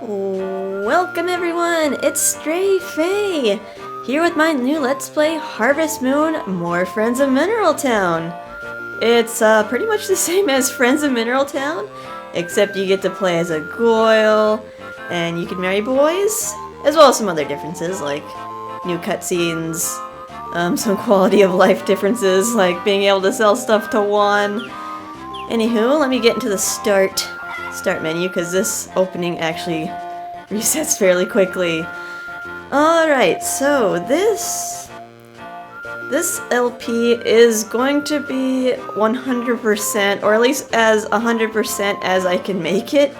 Welcome everyone, it's Stray Faye, here with my new Let's Play Harvest Moon, More Friends of Mineral Town. It's pretty much the same as Friends of Mineral Town, except you get to play as a Goyle, and you can marry boys, as well as some other differences, like new cutscenes, some quality of life differences, like being able to sell stuff to Juan. Anywho, let me get into the start menu, because this opening actually resets fairly quickly. Alright, so this LP is going to be 100%, or at least as 100% as I can make it.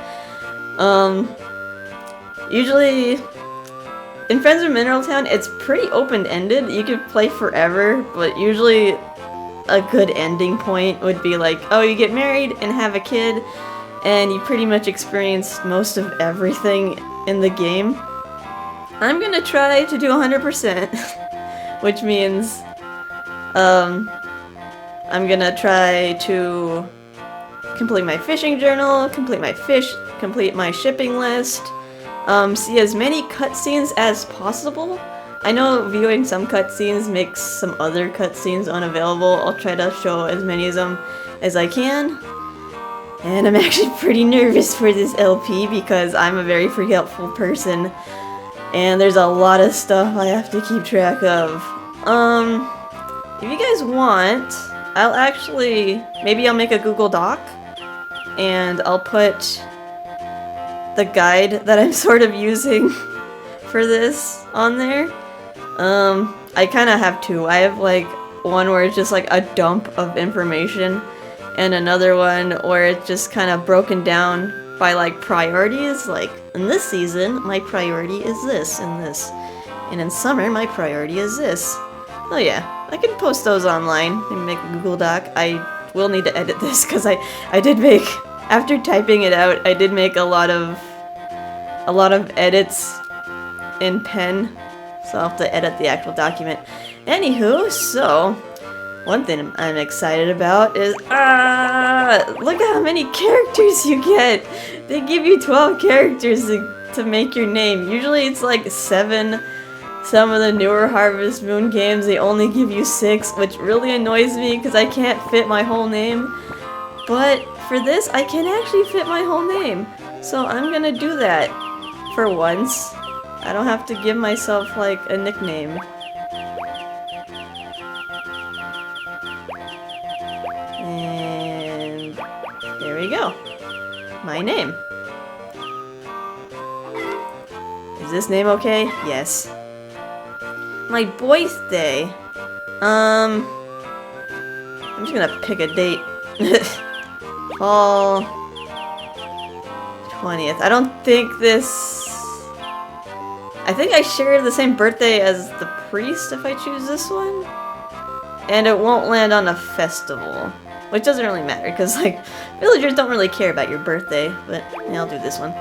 Usually, in Friends of Mineral Town, it's pretty open-ended. You could play forever, but usually a good ending point would be like, oh, you get married and have a kid, and you pretty much experienced most of everything in the game. I'm gonna try to do 100%, which means I'm gonna try to complete my fishing journal, complete my fish, complete my shipping list, see as many cutscenes as possible. I know viewing some cutscenes makes some other cutscenes unavailable. I'll try to show as many of them as I can. And I'm actually pretty nervous for this LP because I'm a very forgetful person. And there's a lot of stuff I have to keep track of. If you guys want, maybe I'll make a Google Doc. And I'll put the guide that I'm sort of using for this on there. I kind of have two. I have like one where it's just like a dump of information, and another one where it's just kind of broken down by like priorities, like in this season my priority is this and this, and in summer my priority is this. Oh yeah, I can post those online and make a Google Doc. I will need to edit this because I did make, after typing it out, I did make a lot of edits in pen, so I'll have to edit the actual document. Anywho, so one thing I'm excited about is, look at how many characters you get! They give you 12 characters to make your name. Usually it's like 7. Some of the newer Harvest Moon games, they only give you 6, which really annoys me because I can't fit my whole name. But for this, I can actually fit my whole name. So I'm gonna do that for once. I don't have to give myself like a nickname. And there we go. My name. Is this name okay? Yes. My birthday. I'm just gonna pick a date. Fall 20th. I don't think this... I think I share the same birthday as the priest if I choose this one. And it won't land on a festival, which doesn't really matter because like villagers don't really care about your birthday, but yeah, I'll do this one.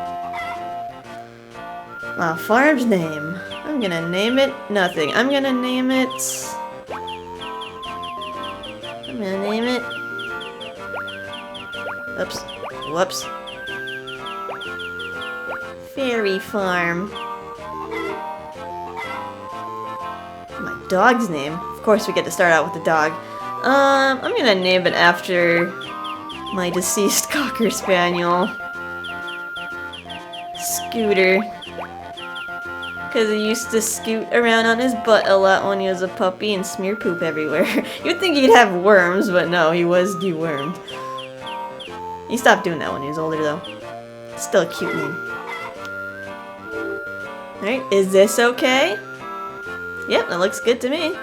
My farm's name. I'm gonna name it nothing. I'm gonna name it... Oops. Whoops. Fairy Farm. My dog's name. Of course we get to start out with the dog. I'm gonna name it after my deceased Cocker Spaniel, Scooter, because he used to scoot around on his butt a lot when he was a puppy and smear poop everywhere. You'd think he'd have worms, but no, he was dewormed. He stopped doing that when he was older though. Still a cute name. Alright, is this okay? Yep, that looks good to me.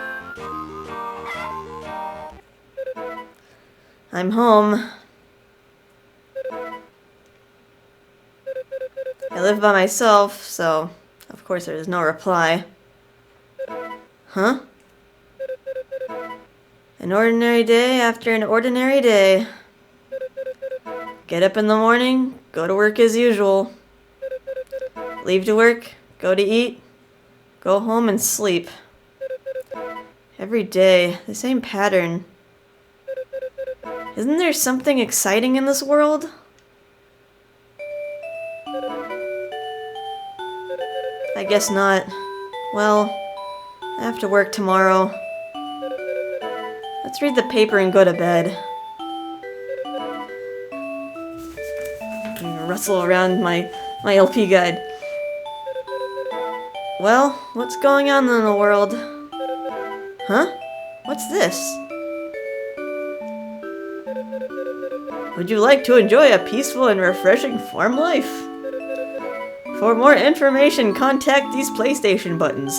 I'm home. I live by myself, so of course there's no reply. Huh? An ordinary day after an ordinary day. Get up in the morning, go to work as usual. Leave to work, go to eat, go home and sleep. Every day, the same pattern. Isn't there something exciting in this world? guess not. Well, I have to work tomorrow. Let's read the paper and go to bed. Rustle around my LP guide. Well, what's going on in the world? Huh? What's this? Would you like to enjoy a peaceful and refreshing farm life? For more information, contact these PlayStation buttons.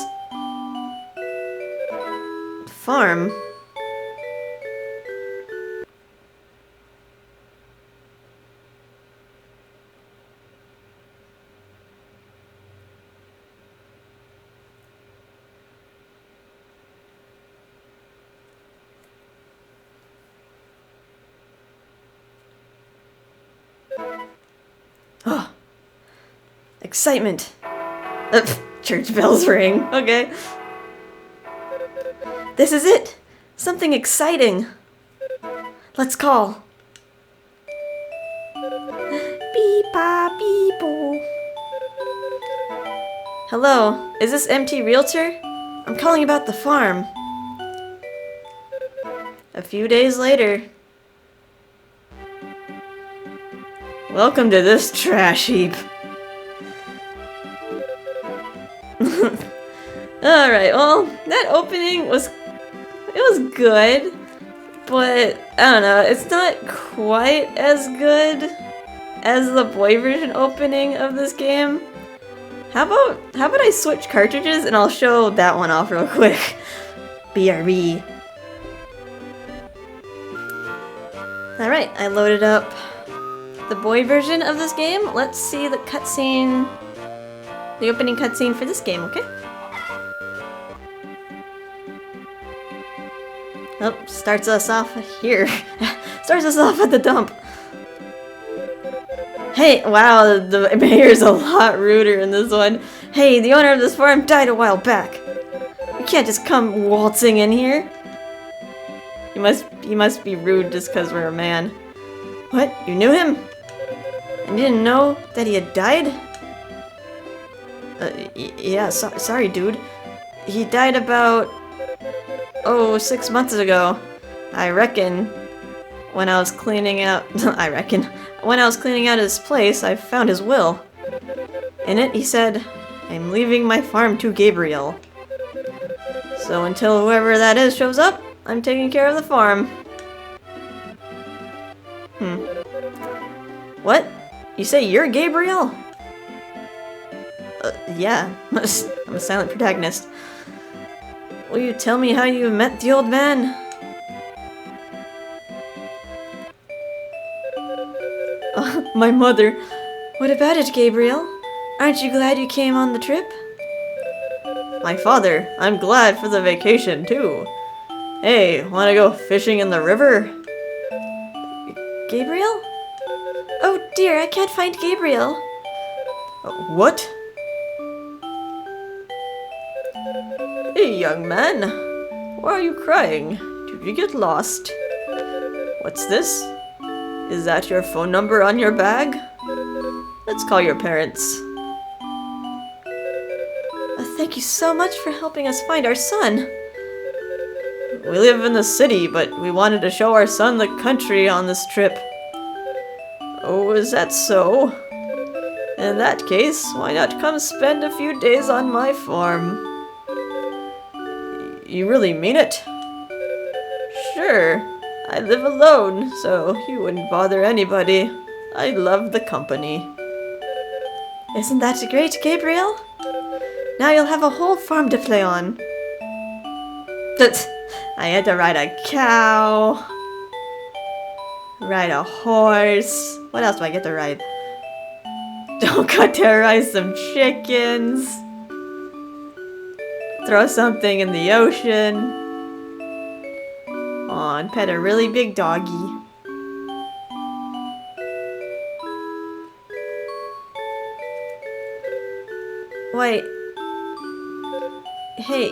Farm? Oh, excitement. Church bells ring. Okay. This is it. Something exciting. Let's call. Beep-a-beep-o. Hello, is this MT Realtor? I'm calling about the farm. A few days later. Welcome to this trash heap. Alright, well, that opening was good, but I don't know, it's not quite as good as the boy version opening of this game. How about I switch cartridges and I'll show that one off real quick. BRB. Alright, I loaded up the boy version of this game. Let's see the cutscene, the opening cutscene for this game, okay? Oh, starts us off here. Starts us off at the dump. Hey, wow, the mayor's a lot ruder in this one. Hey, the owner of this farm died a while back. You can't just come waltzing in here. He must be rude just because we're a man. What? You knew him? And you didn't know that he had died? Yeah, sorry, dude. He died about, 6 months ago. I reckon. When I was cleaning out, when I was cleaning out his place, I found his will. In it, he said, I'm leaving my farm to Gabriel. So until whoever that is shows up, I'm taking care of the farm. What? You say you're Gabriel? Yeah. I'm a silent protagonist. Will you tell me how you met the old man? My mother. What about it, Gabriel? Aren't you glad you came on the trip? My father. I'm glad for the vacation, too. Hey, wanna go fishing in the river? Gabriel? Oh dear, I can't find Gabriel. What? Hey, young man. Why are you crying? Did you get lost? What's this? Is that your phone number on your bag? Let's call your parents. Thank you so much for helping us find our son. We live in the city, but we wanted to show our son the country on this trip. Oh, is that so? In that case, why not come spend a few days on my farm? You really mean it? Sure. I live alone, so you wouldn't bother anybody. I love the company. Isn't that great, Gabriel? Now you'll have a whole farm to play on. I had to ride a cow, ride a horse. What else do I get to ride? Don't got to ride some chickens. Throw something in the ocean. Aw, and pet a really big doggy. Wait. Hey.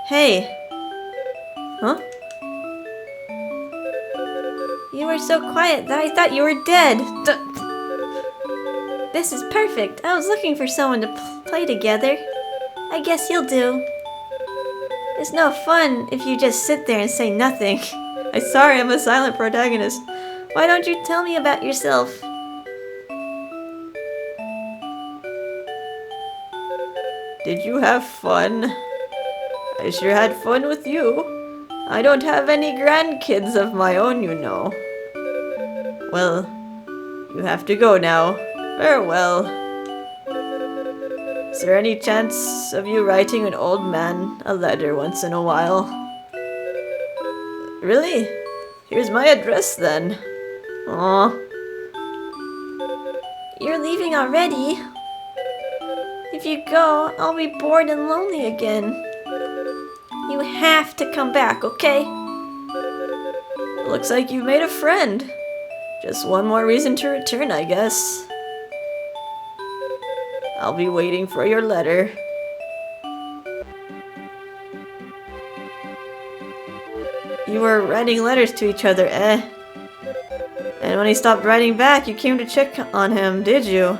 Hey. Huh? You were so quiet that I thought you were dead. This is perfect. I was looking for someone to play together. I guess you'll do. It's no fun if you just sit there and say nothing. I'm sorry, I'm a silent protagonist. Why don't you tell me about yourself? Did you have fun? I sure had fun with you. I don't have any grandkids of my own, you know. Well, you have to go now. Farewell. Is there any chance of you writing an old man a letter once in a while? Really? Here's my address then. Aw. You're leaving already? If you go, I'll be bored and lonely again. You have to come back, okay? Looks like you've made a friend. Just one more reason to return, I guess. I'll be waiting for your letter. You were writing letters to each other, eh? And when he stopped writing back, you came to check on him, did you?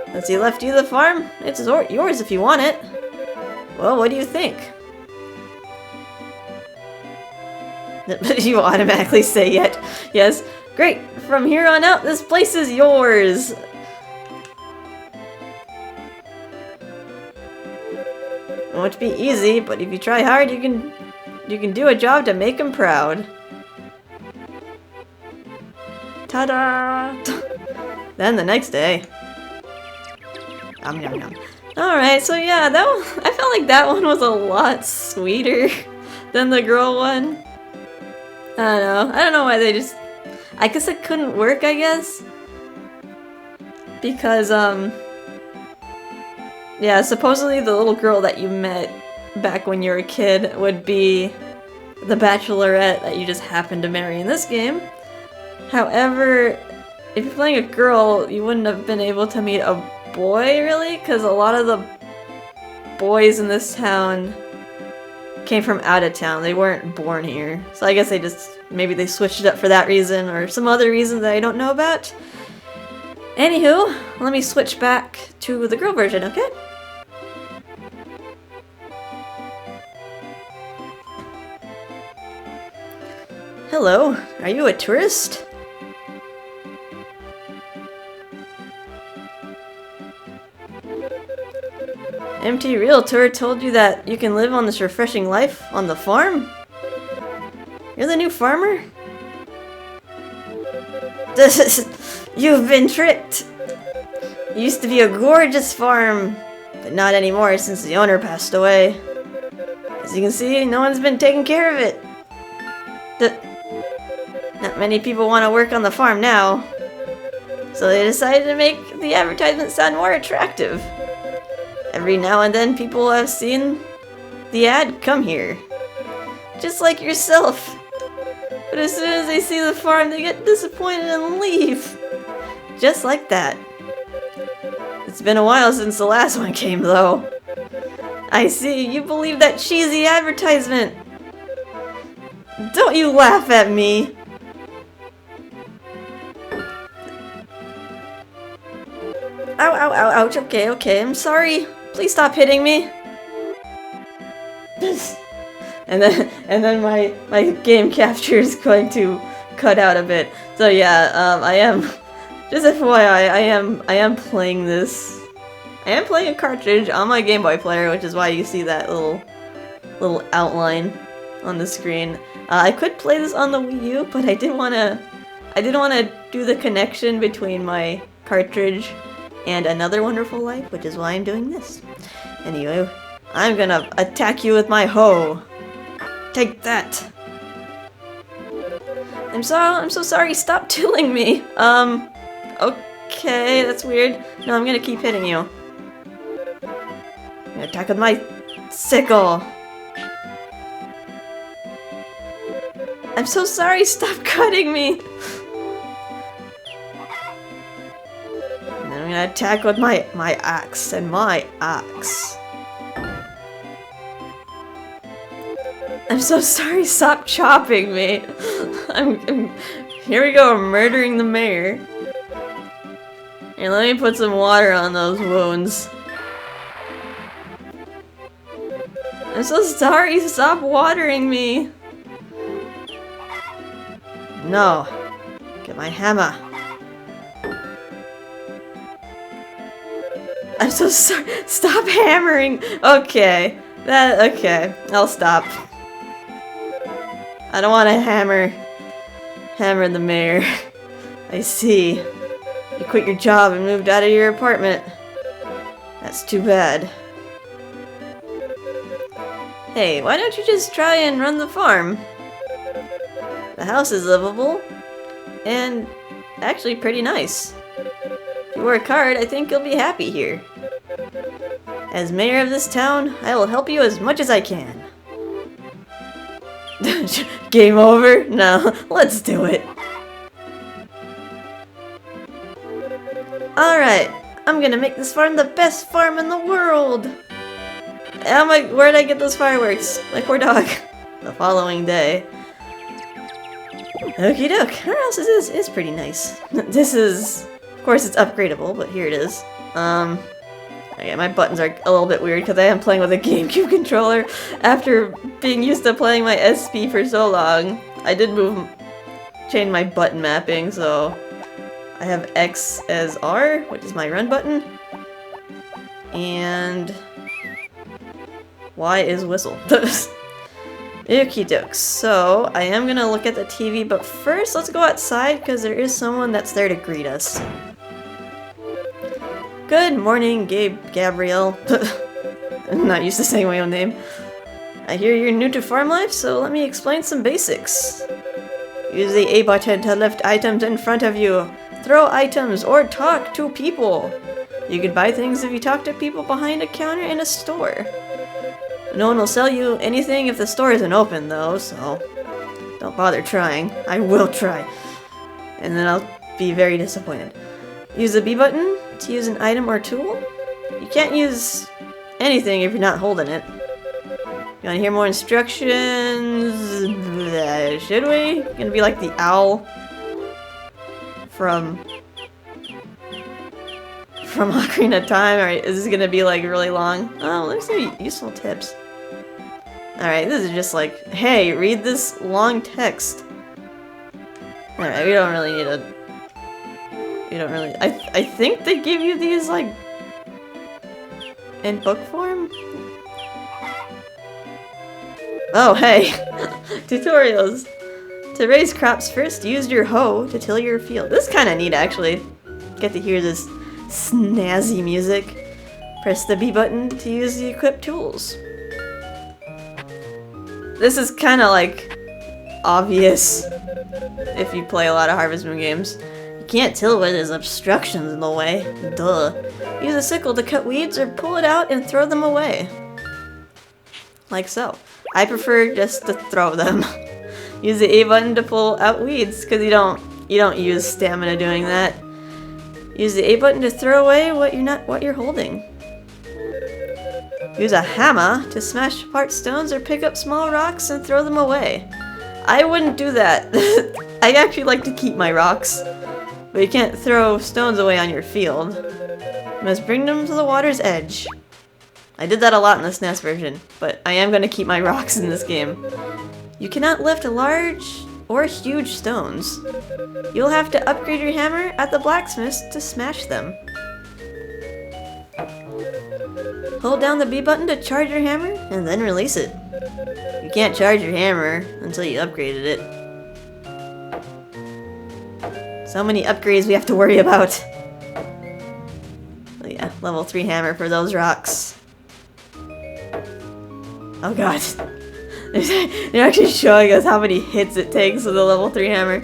Has he left you the farm? It's yours if you want it. Well, what do you think? You automatically say yes. Great. From here on out, this place is yours. It won't be easy, but if you try hard, you can do a job to make him proud. Ta-da! Then the next day. Yum, yum, yum. Alright, so yeah, I felt like that one was a lot sweeter than the girl one. I don't know why they just... I guess it couldn't work, I guess. Because, yeah, supposedly the little girl that you met back when you were a kid would be the bachelorette that you just happened to marry in this game. However, if you're playing a girl, you wouldn't have been able to meet a boy, really, because a lot of the boys in this town came from out of town. They weren't born here. So I guess maybe they switched it up for that reason, or some other reason that I don't know about. Anywho, let me switch back to the girl version, okay? Hello, are you a tourist? MT Realtor told you that you can live on this refreshing life on the farm? You're the new farmer? You've been tricked! It used to be a gorgeous farm, but not anymore since the owner passed away. As you can see, no one's been taking care of it. Not many people want to work on the farm now, so they decided to make the advertisement sound more attractive. Every now and then people have seen the ad come here. Just like yourself. But as soon as they see the farm, they get disappointed and leave. Just like that. It's been a while since the last one came, though. I see, you believe that cheesy advertisement. Don't you laugh at me. Ow, ow, ow, ouch, okay, I'm sorry. Please stop hitting me. and then my game capture is going to cut out a bit. So yeah, I am, just FYI, I am playing this. I am playing a cartridge on my Game Boy player, which is why you see that little outline on the screen. I could play this on the Wii U, but I didn't want to do the connection between my cartridge and Another Wonderful Life, which is why I'm doing this. Anyway, I'm gonna attack you with my hoe. Take that. I'm so sorry. Stop killing me. Okay, that's weird. No, I'm gonna keep hitting you. I'm gonna attack with my sickle. I'm so sorry. Stop cutting me. I'm gonna attack with my axe and my axe. I'm so sorry, stop chopping me. Here we go, murdering the mayor. Here, let me put some water on those wounds. I'm so sorry, stop watering me. No. Get my hammer. I'm so sorry. Stop hammering. Okay. Okay. I'll stop. I don't want to hammer the mayor. I see. You quit your job and moved out of your apartment. That's too bad. Hey, why don't you just try and run the farm? The house is livable and actually pretty nice. If you work hard, I think you'll be happy here. As mayor of this town, I will help you as much as I can. Game over? No, let's do it. Alright, I'm gonna make this farm the best farm in the world! Where'd I get those fireworks? My poor dog. The following day. Okie doke, our house is pretty nice. This is... Of course it's upgradable, but here it is. Okay, my buttons are a little bit weird because I am playing with a GameCube controller after being used to playing my SP for so long. I did change my button mapping, so I have X as R, which is my run button, and Y is whistle. Okie dokes. So I am gonna look at the TV, but first let's go outside because there is someone that's there to greet us. Good morning, Gabrielle. I'm not used to saying my own name. I hear you're new to farm life, so let me explain some basics. Use the A button to lift items in front of you, throw items, or talk to people. You can buy things if you talk to people behind a counter in a store. No one will sell you anything if the store isn't open, though, so don't bother trying. I will try. And then I'll be very disappointed. Use the B button to use an item or tool. You can't use anything if you're not holding it. You wanna hear more instructions? Should we? Gonna be like the owl from Ocarina of Time. Alright, is this gonna be like really long? Oh, let me see useful tips. Alright, this is just like, hey, read this long text. Alright, we don't really need a... We don't really... I think they give you these, like, in book form? Oh, hey! Tutorials! To raise crops first, use your hoe to till your field. This is kind of neat, actually. Get to hear this snazzy music. Press the B button to use the equipped tools. This is kind of like obvious if you play a lot of Harvest Moon games. You can't till where there's obstructions in the way. Duh. Use a sickle to cut weeds or pull it out and throw them away. Like so. I prefer just to throw them. Use the A button to pull out weeds because you don't use stamina doing that. Use the A button to throw away what you're holding. Use a hammer to smash apart stones or pick up small rocks and throw them away. I wouldn't do that. I actually like to keep my rocks. But you can't throw stones away on your field. You must bring them to the water's edge. I did that a lot in the SNES version, but I am going to keep my rocks in this game. You cannot lift large or huge stones. You'll have to upgrade your hammer at the blacksmith to smash them. Hold down the B button to charge your hammer, and then release it. You can't charge your hammer until you upgraded it. So many upgrades we have to worry about. Oh yeah, level 3 hammer for those rocks. Oh god. They're actually showing us how many hits it takes with a level 3 hammer.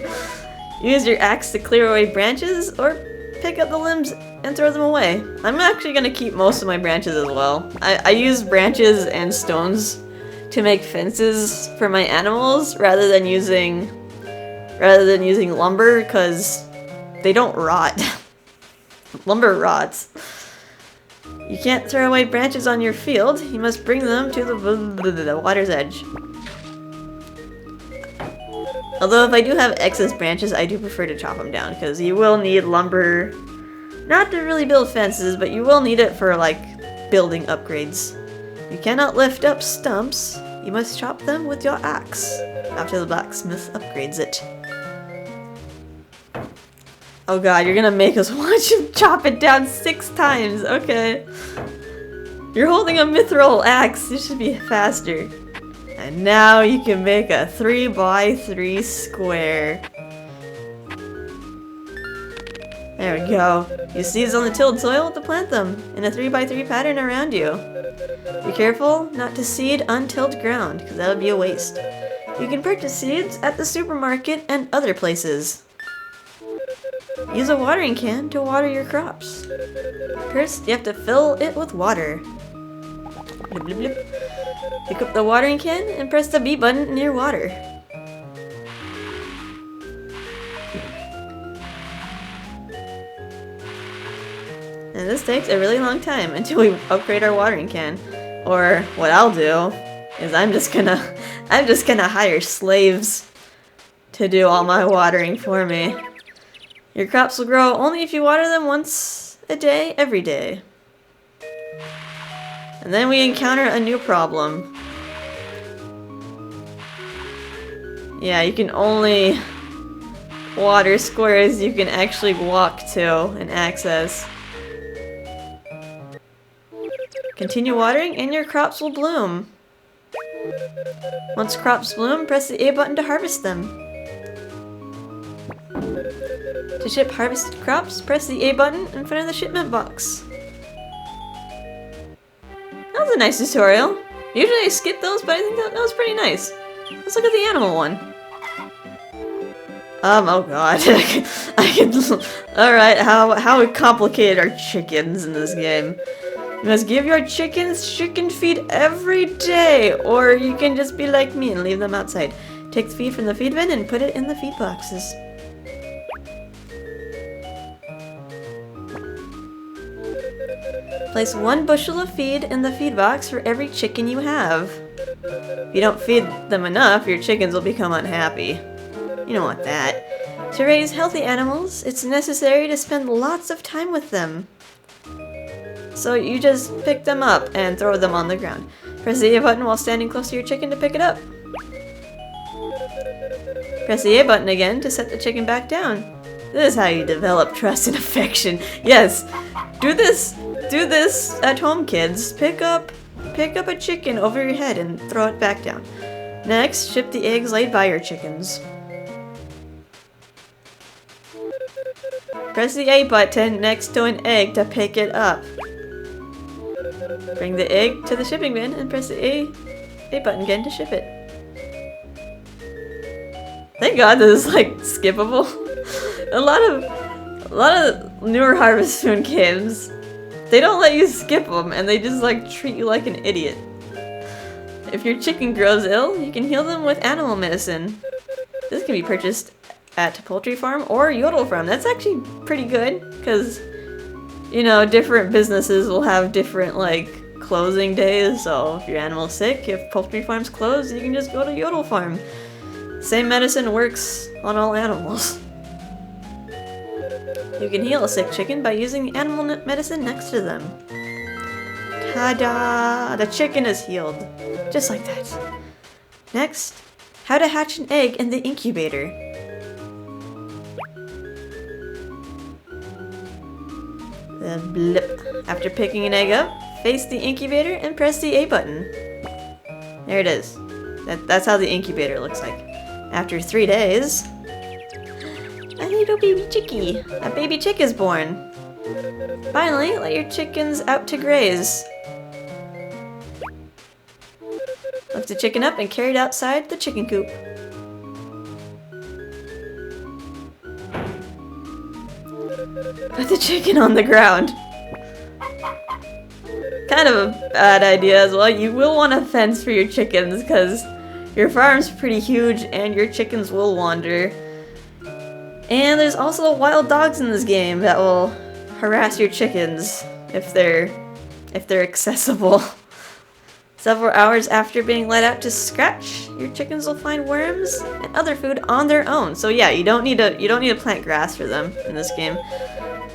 Use your axe to clear away branches, or pick up the limbs and throw them away. I'm actually going to keep most of my branches as well. I use branches and stones to make fences for my animals rather than using lumber because they don't rot. Lumber rots. You can't throw away branches on your field. You must bring them to the water's edge. Although if I do have excess branches, I do prefer to chop them down, because you will need lumber, not to really build fences, but you will need it for, like, building upgrades. You cannot lift up stumps, you must chop them with your axe, after the blacksmith upgrades it. Oh god, you're gonna make us watch him chop it down 6 times, okay. You're holding a mithril axe, this should be faster. And now you can make a 3x3 square. There we go. Use seeds on the tilled soil to plant them in a 3x3 pattern around you. Be careful not to seed untilled ground, because that would be a waste. You can purchase seeds at the supermarket and other places. Use a watering can to water your crops. First, you have to fill it with water. Blip, blip, blip. Pick up the watering can and press the B button near water. And this takes a really long time until we upgrade our watering can. Or what I'll do is I'm just gonna hire slaves to do all my watering for me. Your crops will grow only if you water them once a day, every day. And then we encounter a new problem. Yeah, you can only water squares you can actually walk to and access. Continue watering and your crops will bloom. Once crops bloom, press the A button to harvest them. To ship harvested crops, press the A button in front of the shipment box. That was a nice tutorial. Usually I skip those, but I think that was pretty nice. Let's look at the animal one. Oh god. Alright, how complicated are chickens in this game? You must give your chickens chicken feed every day, or you can just be like me and leave them outside. Take the feed from the feed bin and put it in the feed boxes. Place 1 bushel of feed in the feed box for every chicken you have. If you don't feed them enough, your chickens will become unhappy. You don't want that. To raise healthy animals, it's necessary to spend lots of time with them. So you just pick them up and throw them on the ground. Press the A button while standing close to your chicken to pick it up. Press the A button again to set the chicken back down. This is how you develop trust and affection. Yes, do this at home, kids. Pick up a chicken over your head and throw it back down. Next, ship the eggs laid by your chickens. Press the A button next to an egg to pick it up. Bring the egg to the shipping bin and press the A button again to ship it. Thank God this is like skippable. A lot of newer Harvest Moon games, they don't let you skip them and they just like treat you like an idiot. If your chicken grows ill, you can heal them with animal medicine. This can be purchased at Poultry Farm or Yodel Farm. That's actually pretty good because, you know, different businesses will have different like closing days. So if your animal's sick, if Poultry Farm's closed, you can just go to Yodel Farm. Same medicine works on all animals. You can heal a sick chicken by using the animal medicine next to them. Ta-da! The chicken is healed. Just like that. Next, how to hatch an egg in the incubator. Then blip. After picking an egg up, face the incubator and press the A button. There it is. That's how the incubator looks like. After 3 days, a little baby chickie. A baby chick is born. Finally, let your chickens out to graze. Lift the chicken up and carry it outside the chicken coop. Put the chicken on the ground. Kind of a bad idea as well. You will want a fence for your chickens because your farm's pretty huge and your chickens will wander. And there's also wild dogs in this game that will harass your chickens if they're accessible. Several hours after being let out to scratch, your chickens will find worms and other food on their own. So yeah, you don't need to plant grass for them in this game.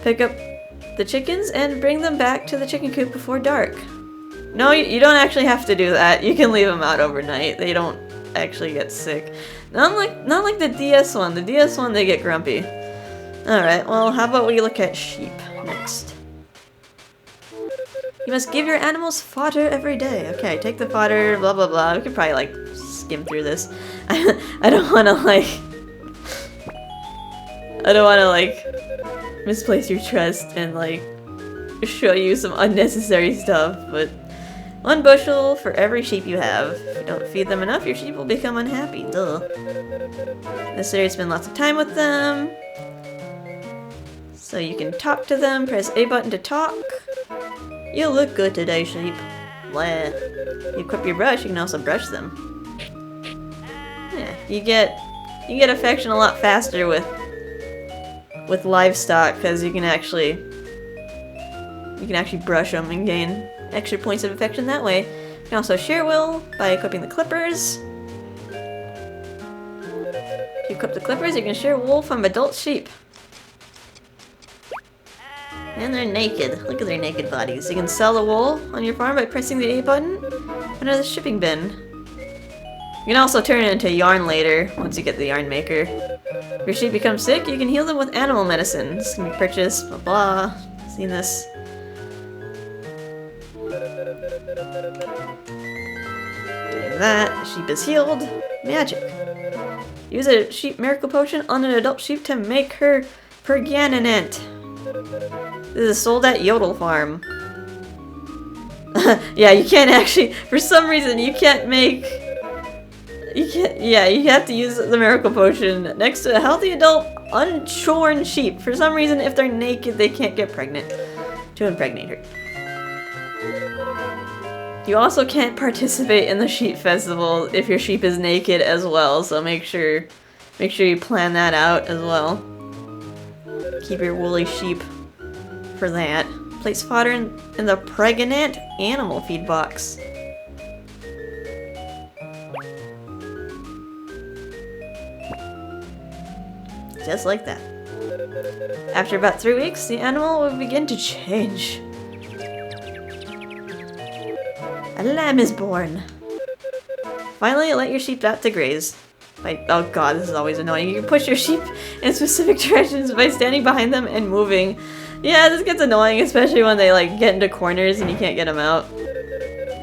Pick up the chickens and bring them back to the chicken coop before dark. No, you don't actually have to do that. You can leave them out overnight. They don't actually get sick. Not like the DS one. The DS one, they get grumpy. Alright, well, how about we look at sheep next? You must give your animals fodder every day. Okay, take the fodder, blah blah blah. We could probably like skim through this. I don't wanna like misplace your trust and like show you some unnecessary stuff, but 1 bushel for every sheep you have. If you don't feed them enough, your sheep will become unhappy. Duh. Necessary to spend lots of time with them. So you can talk to them, press A button to talk. You look good today, sheep. Blah. You equip your brush, you can also brush them. Yeah, you get affection a lot faster with livestock because you can actually brush them and gain extra points of affection that way. You can also share will by equipping the clippers. If you equip the clippers, you can share wool from adult sheep. And they're naked. Look at their naked bodies. You can sell the wool on your farm by pressing the A button under the shipping bin. You can also turn it into yarn later once you get the yarn maker. If your sheep become sick, you can heal them with animal medicine. This can be purchased, blah blah. Seen this. Doing that. The sheep is healed. Magic. Use a sheep miracle potion on an adult sheep to make her permanent. This is sold at Yodel Farm. Yeah, you can't actually, for some reason, you have to use the miracle potion next to a healthy adult unshorn sheep. For some reason, if they're naked, they can't get pregnant to impregnate her. You also can't participate in the sheep festival if your sheep is naked as well, so make sure you plan that out as well. Keep your woolly sheep for that. Place fodder in the pregnant animal feed box. Just like that. After about 3 weeks, the animal will begin to change. A lamb is born. Finally, let your sheep out to graze. Oh god, this is always annoying. You can push your sheep in specific directions by standing behind them and moving. Yeah, this gets annoying, especially when they like get into corners and you can't get them out.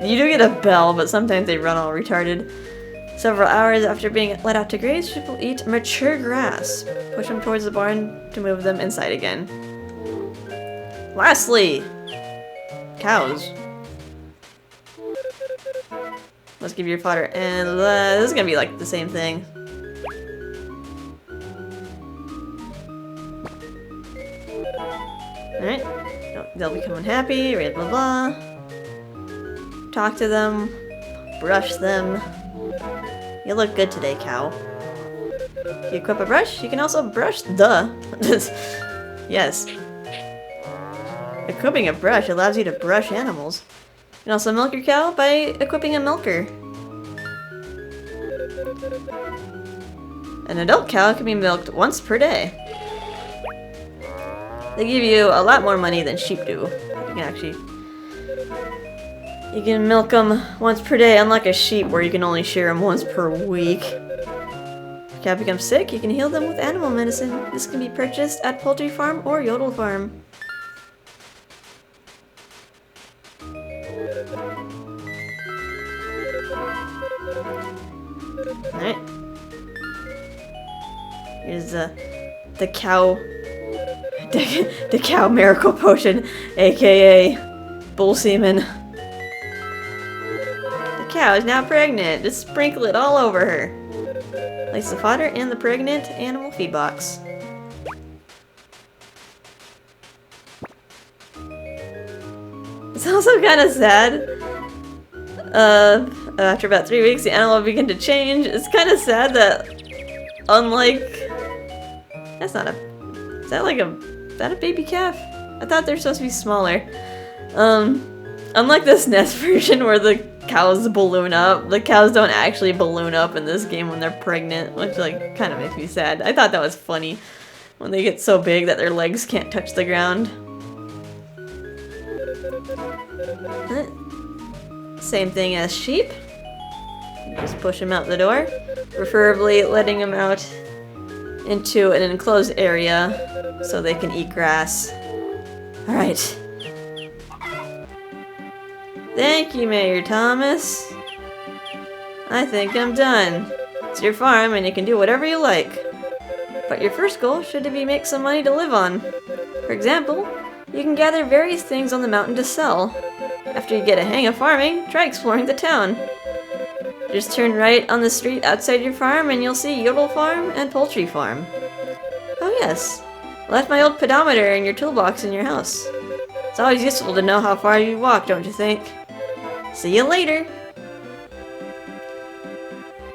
You do get a bell, but sometimes they run all retarded. Several hours after being let out to graze, sheep will eat mature grass. Push them towards the barn to move them inside again. Lastly, cows. Let's give you your fodder, and this is gonna be like the same thing. Alright, they'll become unhappy, blah blah blah. Talk to them, brush them. You look good today, cow. If you equip a brush, you can also brush the. Yes. Equipping a brush allows you to brush animals. You can also milk your cow by equipping a milker. An adult cow can be milked once per day. They give you a lot more money than sheep do. You can milk them once per day, unlike a sheep where you can only shear them once per week. If a cow becomes sick, you can heal them with animal medicine. This can be purchased at Poultry Farm or Yodel Farm. Alright. Here's the cow the cow miracle potion, aka bull semen. The cow is now pregnant. Just sprinkle it all over her. Place the fodder in the pregnant animal feed box. It's also kind of sad. After about 3 weeks, the animal will begin to change. It's kind of sad that, unlike... That's not a... Is that a baby calf? I thought they're supposed to be smaller. Unlike this NES version where the cows balloon up. The cows don't actually balloon up in this game when they're pregnant, which like kind of makes me sad. I thought that was funny when they get so big that their legs can't touch the ground. Same thing as sheep. Just push them out the door, preferably letting them out into an enclosed area so they can eat grass. Alright. Thank you, Mayor Thomas. I think I'm done. It's your farm and you can do whatever you like. But your first goal should be make some money to live on. For example, you can gather various things on the mountain to sell. After you get a hang of farming, try exploring the town. Just turn right on the street outside your farm and you'll see Yodel Farm and Poultry Farm. Oh yes, I left my old pedometer in your toolbox in your house. It's always useful to know how far you walk, don't you think? See you later!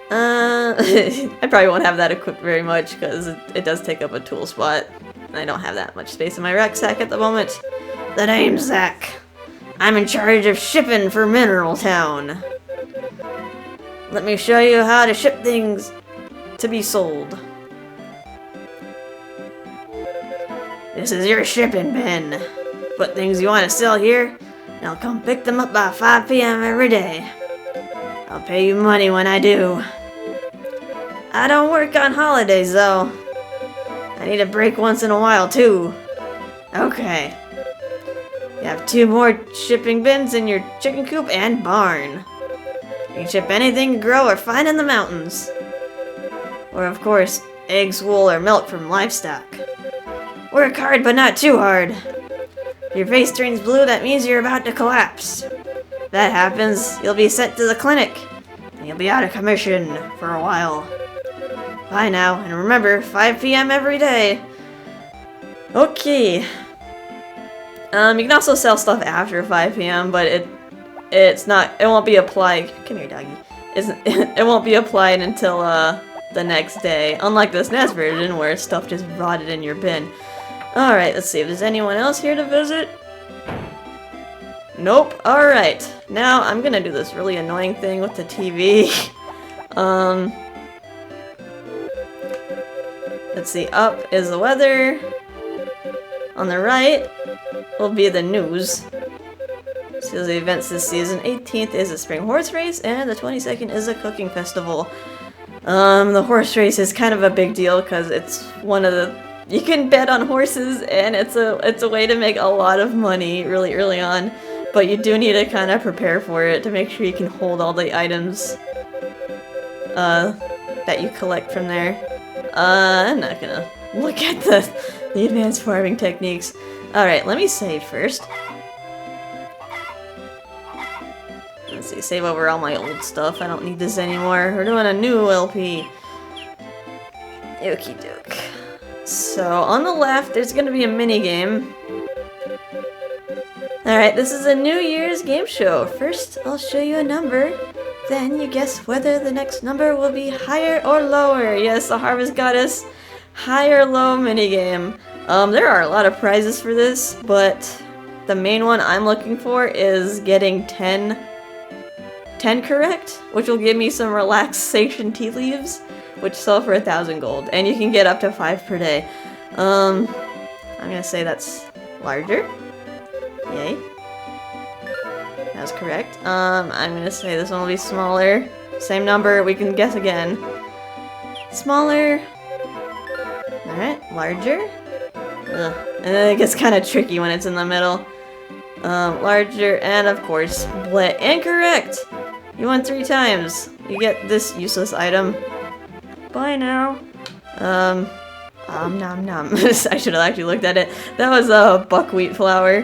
I probably won't have that equipped very much because it does take up a tool spot. And I don't have that much space in my rucksack at the moment. The name's Zach. I'm in charge of shipping for Mineral Town. Let me show you how to ship things to be sold. This is your shipping bin. Put things you want to sell here, and I'll come pick them up by 5 p.m. every day. I'll pay you money when I do. I don't work on holidays, though. I need a break once in a while, too. Okay. You have 2 more shipping bins in your chicken coop and barn. You can ship anything you grow or find in the mountains. Or, of course, eggs, wool, or milk from livestock. Work hard, but not too hard. If your face turns blue, that means you're about to collapse. If that happens, you'll be sent to the clinic, and you'll be out of commission for a while. Bye now, and remember, 5 p.m. every day. Okay. You can also sell stuff after 5 p.m., but it won't be applied. Come here, doggy. It won't be applied until the next day, unlike the SNES version where stuff just rotted in your bin. Alright, let's see if there's anyone else here to visit. Nope. Alright, now I'm gonna do this really annoying thing with the TV. Let's see, up is the weather. On the right will be the news. So the events this season. 18th is a spring horse race, and the 22nd is a cooking festival. The horse race is kind of a big deal because it's one of the... You can bet on horses, and it's a way to make a lot of money really early on. But you do need to kind of prepare for it to make sure you can hold all the items that you collect from there. I'm not gonna look at the advanced farming techniques. Alright, let me save first. Let's see, save over all my old stuff. I don't need this anymore. We're doing a new LP. Okie doke. So, on the left, there's gonna be a mini game. Alright, this is a New Year's game show. First, I'll show you a number. Then you guess whether the next number will be higher or lower. Yes, the Harvest Goddess high or low minigame. There are a lot of prizes for this, but the main one I'm looking for is getting 10 correct, which will give me some relaxation tea leaves, which sell for 1,000 gold, and you can get up to 5 per day. I'm gonna say that's larger. Yay. That's correct. I'm gonna say this one will be smaller. Same number, we can guess again. Smaller. Alright, larger. Ugh. And then it gets kind of tricky when it's in the middle. Larger, and of course, split. Incorrect! You won 3 times. You get this useless item. Bye now. Nom nom. I should have actually looked at it. That was a buckwheat flour,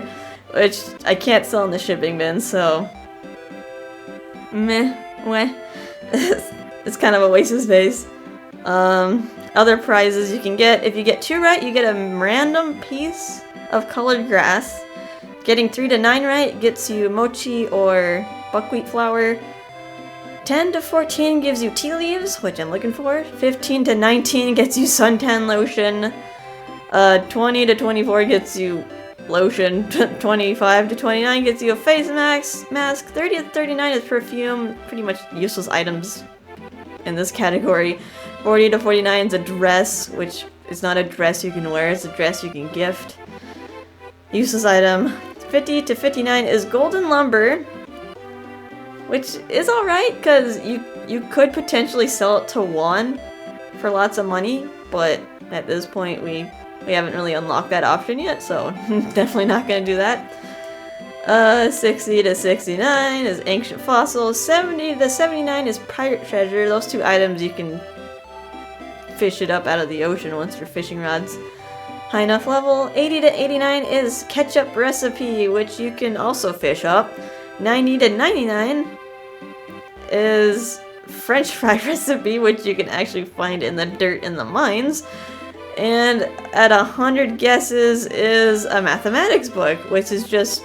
which I can't sell in the shipping bin, so... Meh. Weh. It's kind of a waste of space. Other prizes you can get, if you get 2 right, you get a random piece of colored grass. Getting 3 to 9 right gets you mochi or buckwheat flour. 10 to 14 gives you tea leaves, which I'm looking for. 15 to 19 gets you suntan lotion. 20 to 24 gets you lotion. 25 to 29 gets you a face mask. 30 to 39 is perfume. Pretty much useless items in this category. 40 to 49 is a dress, which is not a dress you can wear, it's a dress you can gift. Useless item. 50 to 59 is golden lumber, which is alright, because you could potentially sell it to Juan for lots of money, but at this point we haven't really unlocked that option yet, so definitely not gonna do that. 60 to 69 is ancient fossils. 70 to 79 is pirate treasure. Those two items you can fish it up out of the ocean once your fishing rod's high enough level. 80 to 89 is ketchup recipe, which you can also fish up. 90 to 99 is French fry recipe, which you can actually find in the dirt in the mines. And at 100 guesses is a mathematics book, which is just,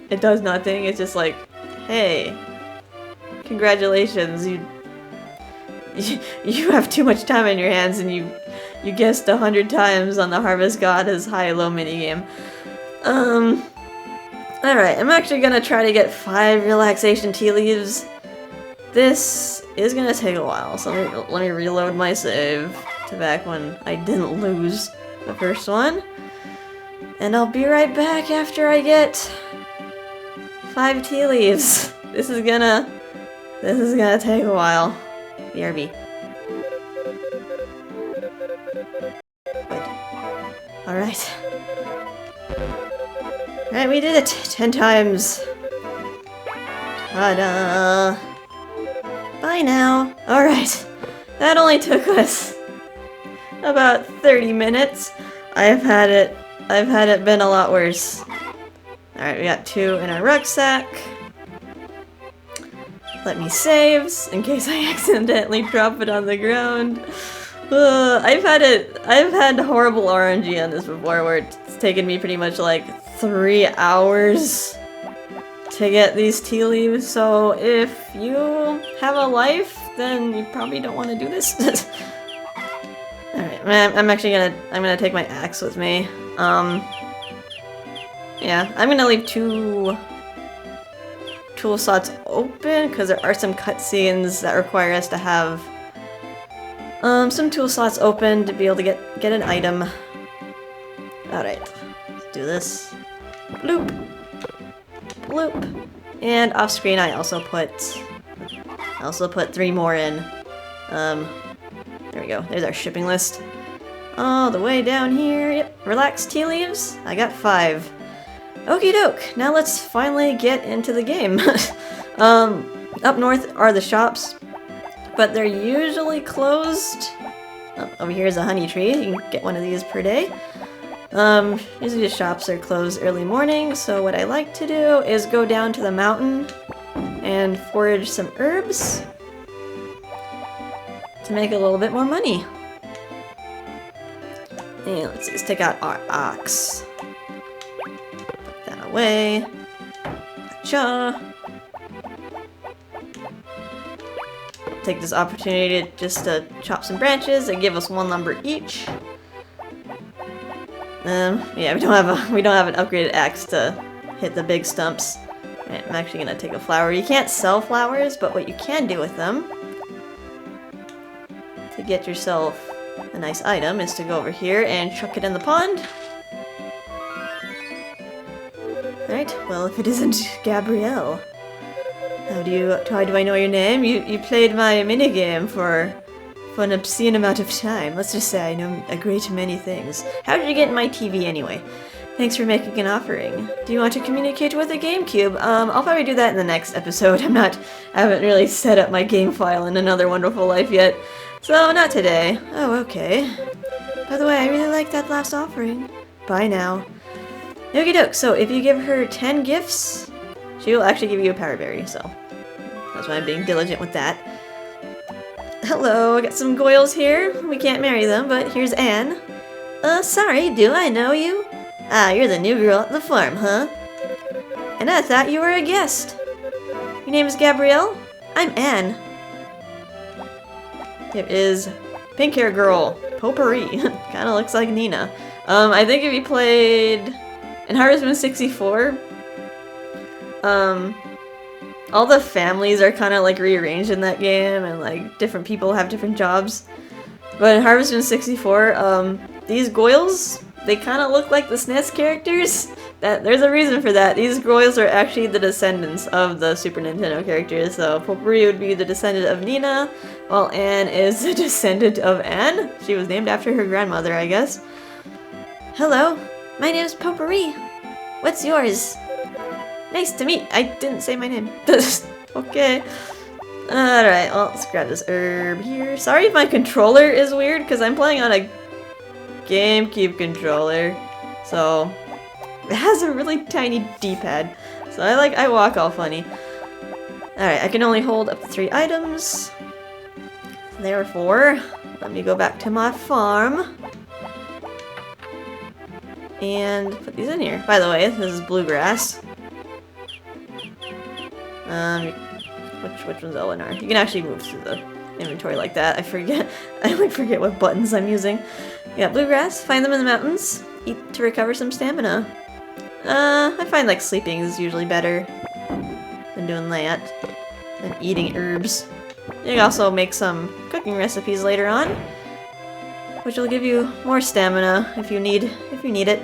it does nothing. It's just like, hey, congratulations, you have too much time on your hands and you guessed 100 times on the Harvest Goddess high-low minigame. Alright, I'm actually gonna try to get 5 relaxation tea leaves. This is gonna take a while, so let me reload my save to back when I didn't lose the first one. And I'll be right back after I get 5 tea leaves. This is gonna take a while. BRB. Good. Alright. Alright, we did it! 10 times! Ta-da! Bye now! Alright. That only took us about 30 minutes. I've had it been a lot worse. Alright, we got 2 in our rucksack. Let me saves in case I accidentally drop it on the ground. I've had horrible RNG on this before, where it's taken me pretty much like 3 hours to get these tea leaves. So if you have a life, then you probably don't want to do this. Alright, I'm gonna take my axe with me. Yeah, I'm gonna leave 2 tool slots open because there are some cutscenes that require us to have some tool slots open to be able to get an item. Alright, let's do this. Bloop! Bloop! And off screen I also put 3 more in. There we go, there's our shipping list. All the way down here, yep, relax tea leaves, I got 5. Okie doke, now let's finally get into the game. Up north are the shops, but they're usually closed. Oh, over here is a honey tree, you can get one of these per day. Usually the shops are closed early morning, so what I like to do is go down to the mountain and forage some herbs to make a little bit more money. And let's take out our ox. Away. Cha. Take this opportunity to chop some branches and give us 1 lumber each. Yeah, we don't have an upgraded axe to hit the big stumps. Right, I'm actually gonna take a flower. You can't sell flowers, but what you can do with them to get yourself a nice item is to go over here and chuck it in the pond. Right, well, if it isn't Gabrielle. How do I know your name? You played my minigame for an obscene amount of time. Let's just say I know a great many things. How did you get in my TV anyway? Thanks for making an offering. Do you want to communicate with the GameCube? I'll probably do that in the next episode. I haven't really set up my game file in Another Wonderful Life yet. So, not today. Oh, okay. By the way, I really like that last offering. Bye now. Okie doke, so if you give her 10 gifts, she will actually give you a power berry, so that's why I'm being diligent with that. Hello, I got some Goyles here. We can't marry them, but here's Anne. Sorry, do I know you? Ah, you're the new girl at the farm, huh? And I thought you were a guest. Your name is Gabrielle? I'm Anne. There is pink hair girl, Potpourri. Kinda looks like Nina. I think if you played In Harvest Moon 64, all the families are kind of like rearranged in that game, and like different people have different jobs. But in Harvest Moon 64, these Goyles, they kind of look like the SNES characters. There's a reason for that. These Goyles are actually the descendants of the Super Nintendo characters. So Potpourri would be the descendant of Nina, while Anne is the descendant of Anne. She was named after her grandmother, I guess. Hello, my name is Potpourri. What's yours? Nice to meet. I didn't say my name. Okay. Alright, well, let's grab this herb here. Sorry if my controller is weird, because I'm playing on a GameCube controller. So, it has a really tiny D-pad. So I walk all funny. Alright, I can only hold up to 3 items. Therefore, let me go back to my farm. And put these in here. By the way, this is bluegrass. Which one's Eleanor? You can actually move through the inventory like that. I forget. I like forget what buttons I'm using. Yeah, bluegrass. Find them in the mountains. Eat to recover some stamina. I find like sleeping is usually better than doing that. Than eating herbs. You can also make some cooking recipes later on, which will give you more stamina if you need it.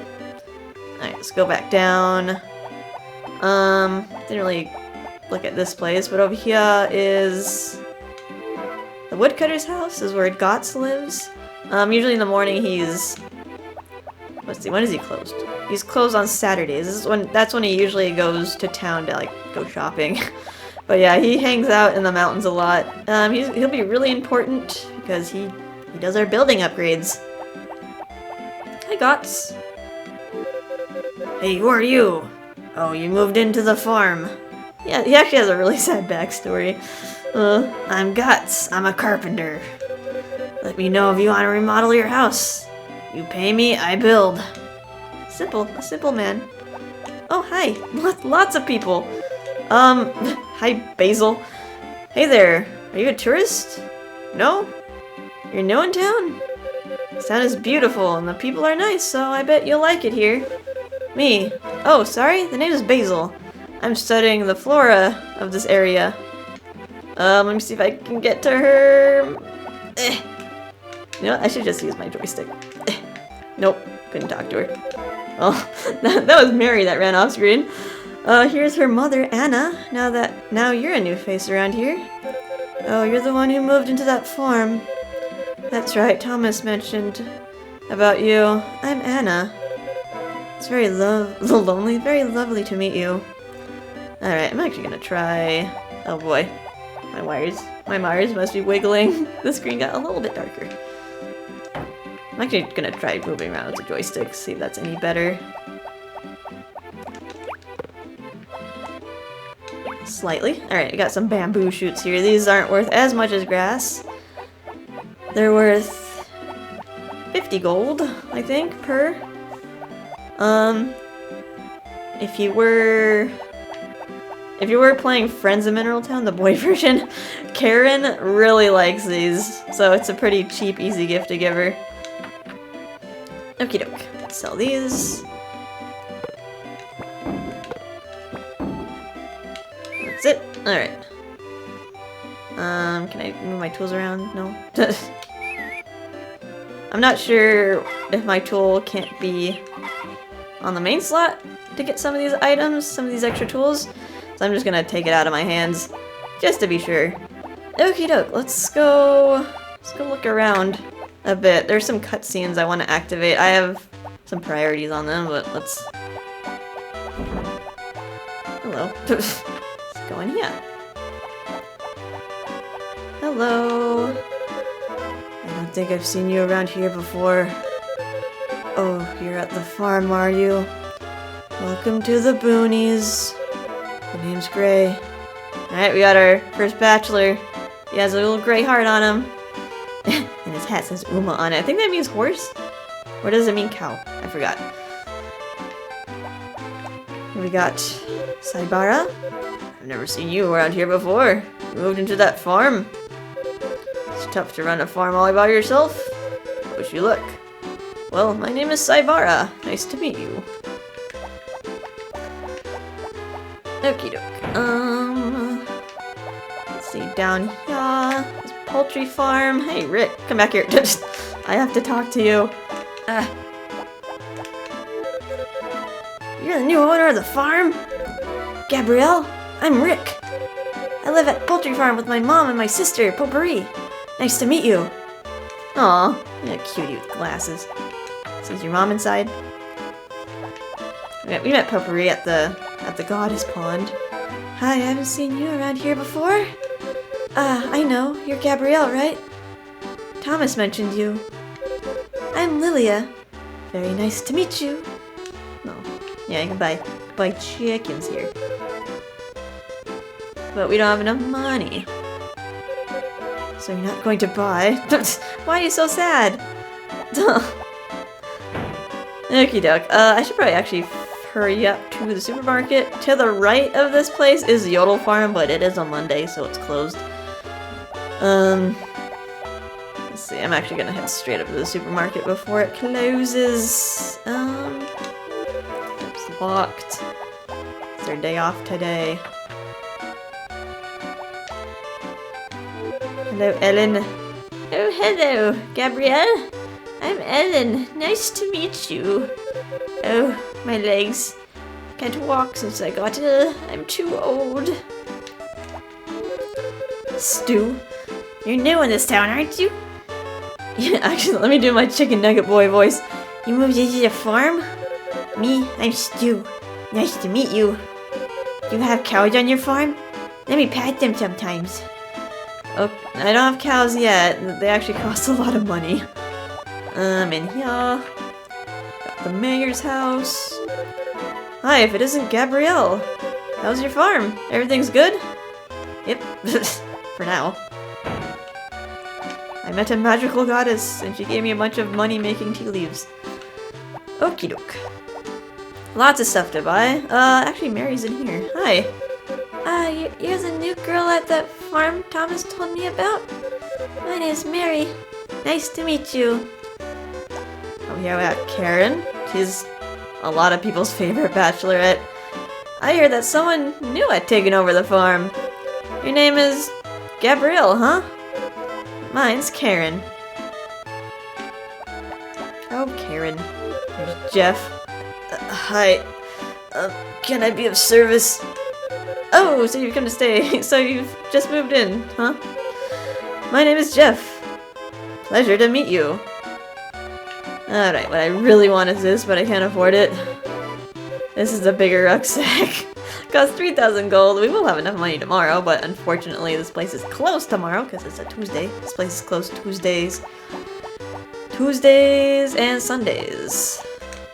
Alright, let's go back down. Didn't really look at this place, but over here is the woodcutter's house, is where Gotts lives. Usually in the morning he's... Let's see, when is he closed? He's closed on Saturdays. That's when he usually goes to town to like go shopping. But yeah, he hangs out in the mountains a lot. He'll be really important because he does our building upgrades. Hi, Gotts. Hey, who are you? Oh, you moved into the farm. Yeah, he actually has a really sad backstory. I'm Gotts. I'm a carpenter. Let me know if you want to remodel your house. You pay me, I build. A simple man. Oh, hi. Lots of people. Hi, Basil. Hey there. Are you a tourist? No? You're new in town? This town is beautiful and the people are nice, so I bet you'll like it here. Me. Oh, sorry. The name is Basil. I'm studying the flora of this area. Let me see if I can get to her. You know what? I should just use my joystick. Nope. Couldn't talk to her. Oh, that was Mary that ran off screen. Here's her mother, Anna. Now you're a new face around here. Oh, you're the one who moved into that farm. That's right, Thomas mentioned about you. I'm Anna. It's very lonely, very lovely to meet you. Alright, I'm actually gonna try... Oh boy. My wires must be wiggling. The screen got a little bit darker. I'm actually gonna try moving around with the joystick, see if that's any better. Slightly. Alright, I got some bamboo shoots here. These aren't worth as much as grass. They're worth 50 gold, I think, per. If you were playing Friends of Mineral Town, the boy version, Karen really likes these, so it's a pretty cheap, easy gift to give her. Okie doke. Let's sell these. That's it. Alright. Can I move my tools around? No? I'm not sure if my tool can't be on the main slot to get some of these items, some of these extra tools. So I'm just gonna take it out of my hands, just to be sure. Okie doke, let's go look around a bit. There's some cutscenes I want to activate. I have some priorities on them, but let's... Hello. Let's go in here. Hello. I don't think I've seen you around here before. Oh, you're at the farm, are you? Welcome to the boonies. The name's Gray. Alright, we got our first bachelor. He has a little gray heart on him. And his hat says Uma on it. I think that means horse? Or does it mean cow? I forgot. Here we got Saibara. I've never seen you around here before. You moved into that farm. It's tough to run a farm all by yourself. Wish you luck. Well, my name is Saibara. Nice to meet you. Okie doke. Let's see, down here, this poultry farm. Hey, Rick, come back here. I have to talk to you. You're the new owner of the farm? Gabrielle, I'm Rick. I live at Poultry Farm with my mom and my sister, Potpourri. Nice to meet you. Aw, you're a cutie with glasses. So is your mom inside? We met Potpourri at the Goddess Pond. Hi, I haven't seen you around here before. I know. You're Gabrielle, right? Thomas mentioned you. I'm Lilia. Very nice to meet you. No. Yeah, you can buy chickens here. But we don't have enough money. So you're not going to buy? Why are you so sad? Okie doke. I should probably actually hurry up to the supermarket. To the right of this place is the Yodel Farm, but it is on Monday, so it's closed. Let's see, I'm actually gonna head straight up to the supermarket before it closes. It's locked. It's their day off today. Hello, Ellen. Oh, hello, Gabrielle. I'm Ellen. Nice to meet you. Oh, my legs. Can't walk since I got ill. I'm too old. Stu, you're new in this town, aren't you? Yeah, actually, let me do my chicken nugget boy voice. You moved into the farm? Me, I'm Stu. Nice to meet you. You have cows on your farm? Let me pat them sometimes. Oh, I don't have cows yet. They actually cost a lot of money. In here. Got the mayor's house. Hi, if it isn't Gabrielle. How's your farm? Everything's good? Yep. For now. I met a magical goddess, and she gave me a bunch of money-making tea leaves. Okie doke. Lots of stuff to buy. Actually, Mary's in here. Hi. You're the new girl at that farm Thomas told me about? My name's Mary. Nice to meet you. Oh, here we have Karen. She's a lot of people's favorite bachelorette. I hear that someone new had taken over the farm. Your name is Gabrielle, huh? Mine's Karen. Oh, Karen. There's Jeff. Hi. Can I be of service? Oh, so you've come to stay. So you've just moved in, huh? My name is Jeff. Pleasure to meet you. Alright, what I really want is this, but I can't afford it. This is a bigger rucksack. Costs 3,000 gold. We will have enough money tomorrow, but unfortunately this place is closed tomorrow because it's a Tuesday. This place is closed Tuesdays and Sundays.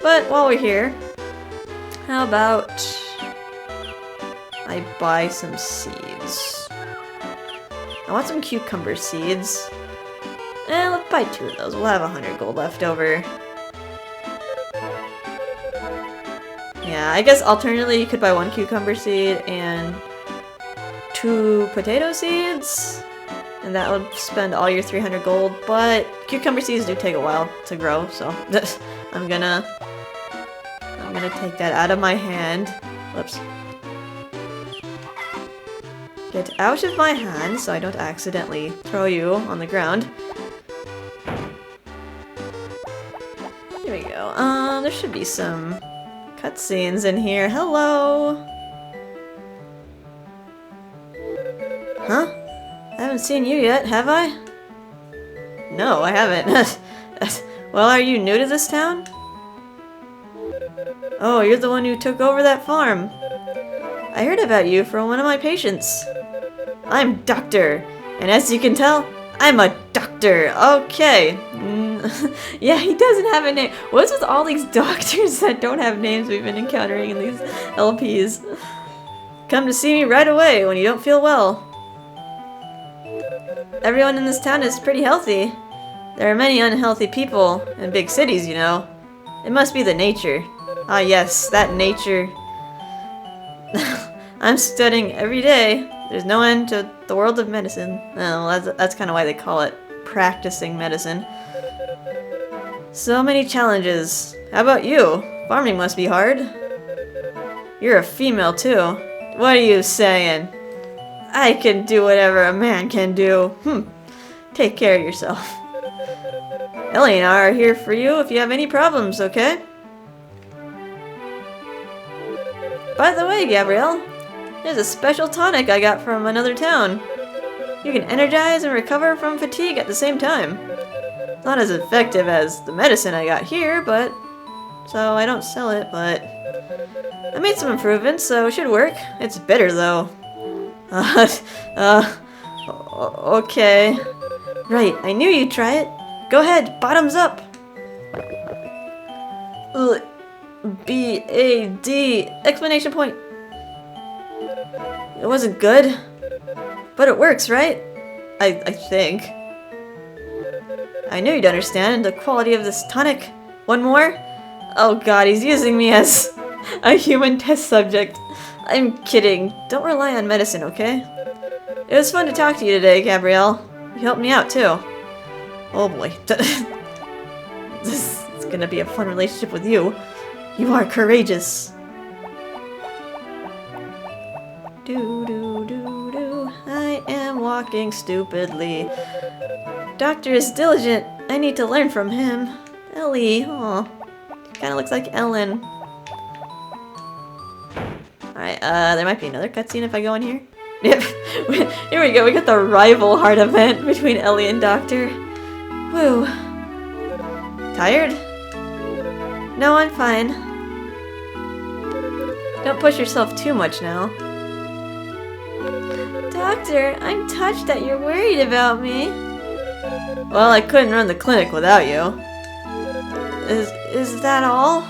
But while we're here, how about I buy some seeds? I want some cucumber seeds. Let's buy 2 of those. We'll have 100 gold left over. Yeah, I guess alternately you could buy 1 cucumber seed and 2 potato seeds. And that would spend all your 300 gold. But cucumber seeds do take a while to grow, so I'm gonna take that out of my hand. Whoops. Get out of my hand so I don't accidentally throw you on the ground. Here we go. There should be some cutscenes in here. Hello! Huh? I haven't seen you yet, have I? No, I haven't. Well, are you new to this town? Oh, you're the one who took over that farm. I heard about you from one of my patients. I'm Doctor, and as you can tell, I'm a doctor. Okay. Yeah, he doesn't have a name. What's with all these doctors that don't have names we've been encountering in these LPs? Come to see me right away when you don't feel well. Everyone in this town is pretty healthy. There are many unhealthy people in big cities, you know. It must be the nature. Ah yes, that nature. I'm studying every day. There's no end to the world of medicine. Well, that's kind of why they call it practicing medicine. So many challenges. How about you? Farming must be hard. You're a female too. What are you saying? I can do whatever a man can do. Take care of yourself. Ellie and I are here for you if you have any problems, okay? By the way, Gabrielle, there's a special tonic I got from another town. You can energize and recover from fatigue at the same time. Not as effective as the medicine I got here, but... so I don't sell it, but... I made some improvements, so it should work. It's bitter, though. Okay. Right, I knew you'd try it. Go ahead, bottoms up! B-A-D! Exclamation point! It wasn't good. But it works, right? I think. I knew you'd understand the quality of this tonic. One more? Oh god, he's using me as a human test subject. I'm kidding. Don't rely on medicine, okay? It was fun to talk to you today, Gabrielle. You helped me out, too. Oh boy. This is gonna be a fun relationship with you. You are courageous. Do. I am walking stupidly. Doctor is diligent. I need to learn from him. Ellie. Aw. Kinda looks like Ellen. Alright, there might be another cutscene if I go in here. Yep. Here we go. We got the rival heart event between Ellie and Doctor. Woo. Tired? No, I'm fine. Don't push yourself too much now. Doctor, I'm touched that you're worried about me. Well, I couldn't run the clinic without you. Is that all?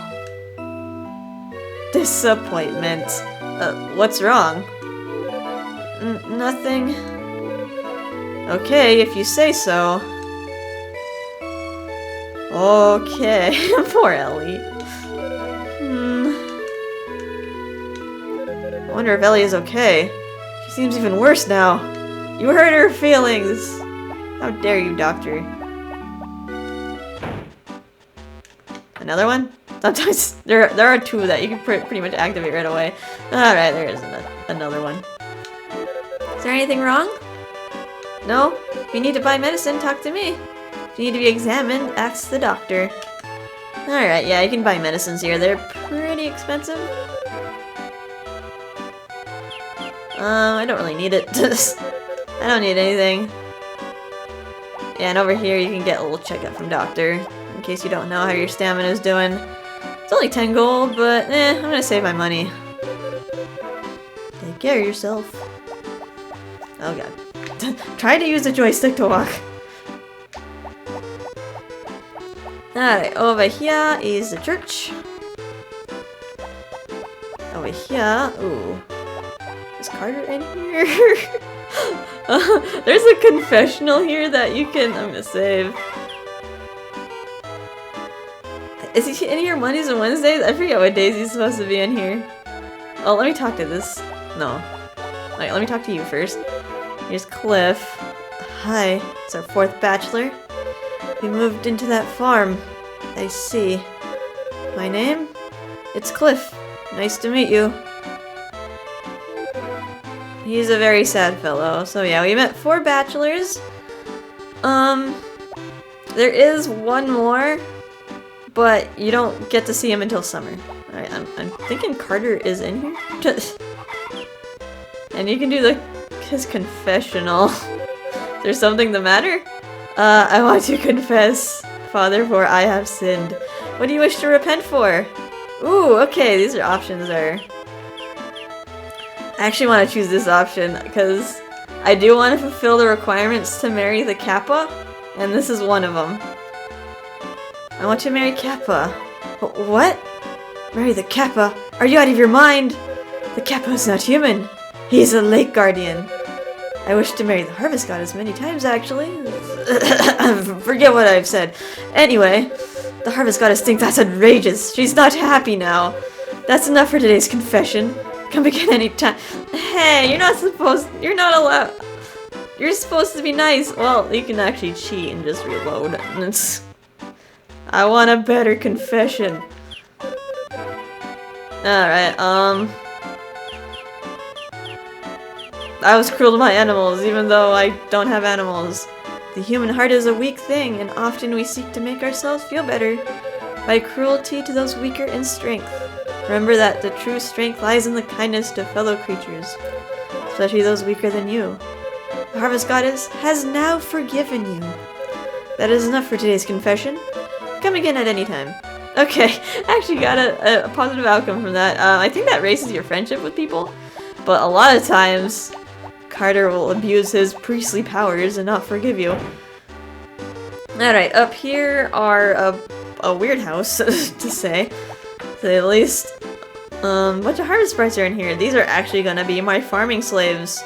Disappointment. What's wrong? Nothing. Okay, if you say so. Okay, poor Ellie. I wonder if Ellie is okay. She seems even worse now. You hurt her feelings. How dare you, Doctor? Another one? Sometimes there are two that you can pretty much activate right away. Alright, there is another one. Is there anything wrong? No? If you need to buy medicine, talk to me. If you need to be examined, ask the doctor. Alright, yeah, you can buy medicines here. They're pretty expensive. I don't really need it. I don't need anything. Yeah, and over here you can get a little checkup from doctor, in case you don't know how your stamina is doing. It's only 10 gold, but I'm gonna save my money. Take care of yourself. Oh god. Try to use the joystick to walk. Alright, over here is the church. Over here, ooh. Is Carter in here? There's a confessional here that you can, I'm gonna save. Is he in here Mondays and Wednesdays? I forget what days he's supposed to be in here. Oh, let me talk to this. No. Wait, let me talk to you first. Here's Cliff. Hi, it's our 4th bachelor. We moved into that farm. I see. My name? It's Cliff. Nice to meet you. He's a very sad fellow. So yeah, we met 4 bachelors. There is one more, but you don't get to see him until summer. Alright, I'm thinking Carter is in here. And you can do his confessional. Is there something the matter? I want to confess, Father, for I have sinned. What do you wish to repent for? Ooh, okay, these are options there. I actually want to choose this option, because I do want to fulfill the requirements to marry the Kappa, and this is one of them. I want to marry Kappa. What? Marry the Kappa? Are you out of your mind? The Kappa is not human. He is a lake guardian. I wish to marry the harvest goddess many times, actually. Forget what I've said. Anyway, the harvest goddess thinks that's outrageous. She's not happy now. That's enough for today's confession. Come again anytime. Hey, you're not allowed. You're supposed to be nice. Well, you can actually cheat and just reload. I want a better confession. Alright, I was cruel to my animals, even though I don't have animals. The human heart is a weak thing, and often we seek to make ourselves feel better by cruelty to those weaker in strength. Remember that the true strength lies in the kindness to fellow creatures, especially those weaker than you. The Harvest Goddess has now forgiven you. That is enough for today's confession. Come again at any time. Okay, actually got a positive outcome from that. I think that raises your friendship with people, but a lot of times Carter will abuse his priestly powers and not forgive you. Alright, up here are a weird house, to say the least. Bunch of harvest sprites are in here. These are actually gonna be my farming slaves.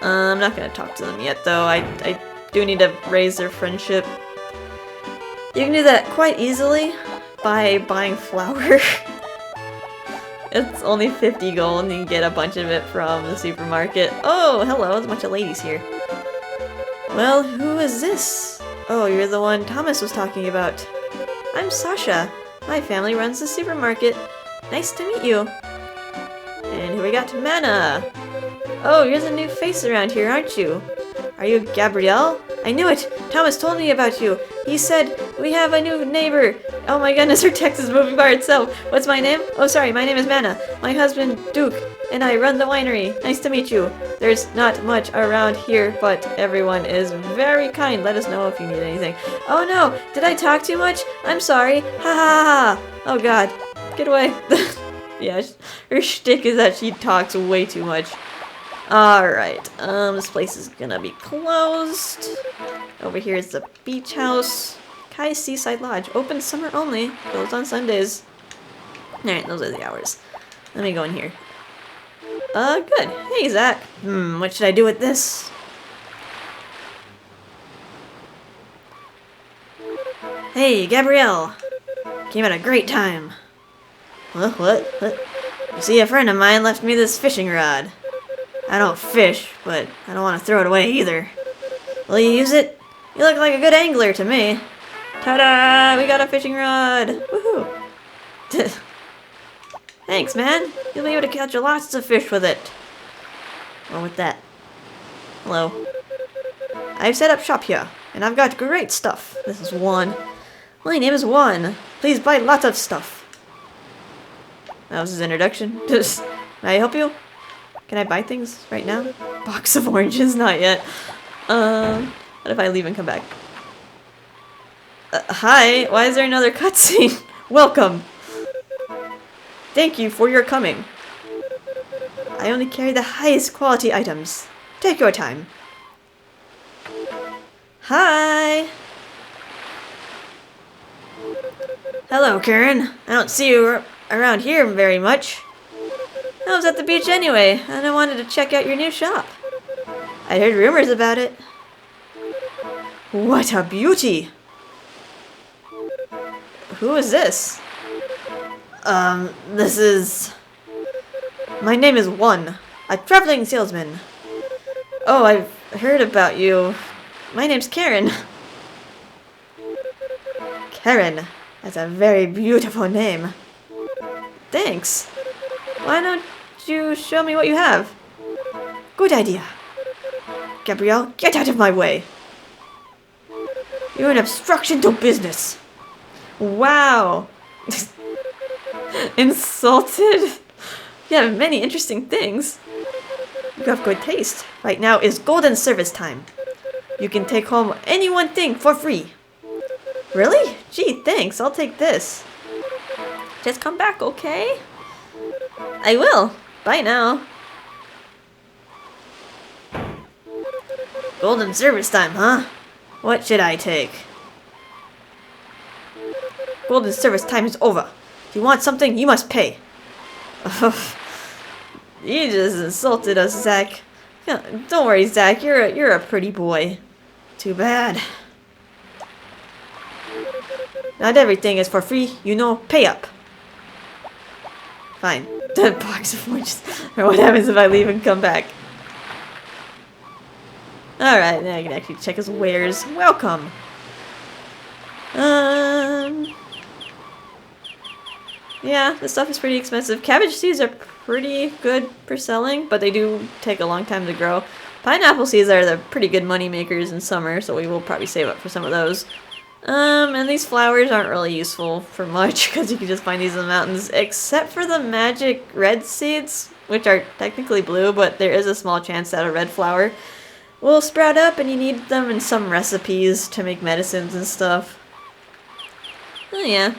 I'm not gonna talk to them yet, though. I do need to raise their friendship. You can do that quite easily by buying flour. It's only 50 gold and you can get a bunch of it from the supermarket. Oh, hello, there's a bunch of ladies here. Well, who is this? Oh, you're the one Thomas was talking about. I'm Sasha. My family runs the supermarket. Nice to meet you. And here we got Mana. Oh, you're the new face around here, aren't you? Are you Gabrielle? I knew it! Thomas told me about you. He said, we have a new neighbor. Oh my goodness, her text is moving by itself. What's my name? Oh, sorry, my name is Mana. My husband, Duke, and I run the winery. Nice to meet you. There's not much around here, but everyone is very kind. Let us know if you need anything. Oh no, did I talk too much? I'm sorry. Ha ha ha. Oh god. Get away. Yeah, her shtick is that she talks way too much. Alright, this place is gonna be closed. Over here is the beach house. Kai Seaside Lodge, open summer only, closed on Sundays. Alright, those are the hours. Let me go in here. Good. Hey, Zach. What should I do with this? Hey, Gabrielle. Came at a great time. What? You see, a friend of mine left me this fishing rod. I don't fish, but I don't want to throw it away either. Will you use it? You look like a good angler to me. Ta-da! We got a fishing rod! Woohoo! Thanks, man. You'll be able to catch lots of fish with it. Or with that. Hello. I've set up shop here, and I've got great stuff. This is Juan. My name is Juan. Please buy lots of stuff. That was his introduction. May I help you? Can I buy things right now? Box of oranges? Not yet. What if I leave and come back? Hi, why is there another cutscene? Welcome! Thank you for your coming. I only carry the highest quality items. Take your time. Hi! Hello, Karen. I don't see you around here very much. I was at the beach anyway, and I wanted to check out your new shop. I heard rumors about it. What a beauty! Who is this? This is... My name is Juan, a traveling salesman. Oh, I've heard about you. My name's Karen. Karen, that's a very beautiful name. Thanks. Why don't you show me what you have? Good idea. Gabrielle, get out of my way. You're an obstruction to business. Wow. Insulted? You have many interesting things. You have good taste. Right now is golden service time. You can take home any one thing for free. Really? Gee, thanks. I'll take this. Just come back, okay? I will. Bye now. Golden service time, huh? What should I take? Golden service time is over. If you want something, you must pay. You just insulted us, Zach. Don't worry, Zach. You're a pretty boy. Too bad. Not everything is for free. You know, pay up. Fine. The box of oranges. Or what happens if I leave and come back? Alright, now I can actually check his wares. Welcome. Yeah, this stuff is pretty expensive. Cabbage seeds are pretty good for selling, but they do take a long time to grow. Pineapple seeds are the pretty good money makers in summer, so we will probably save up for some of those. And these flowers aren't really useful for much because you can just find these in the mountains, except for the magic red seeds, which are technically blue, but there is a small chance that a red flower will sprout up and you need them in some recipes to make medicines and stuff. Oh yeah.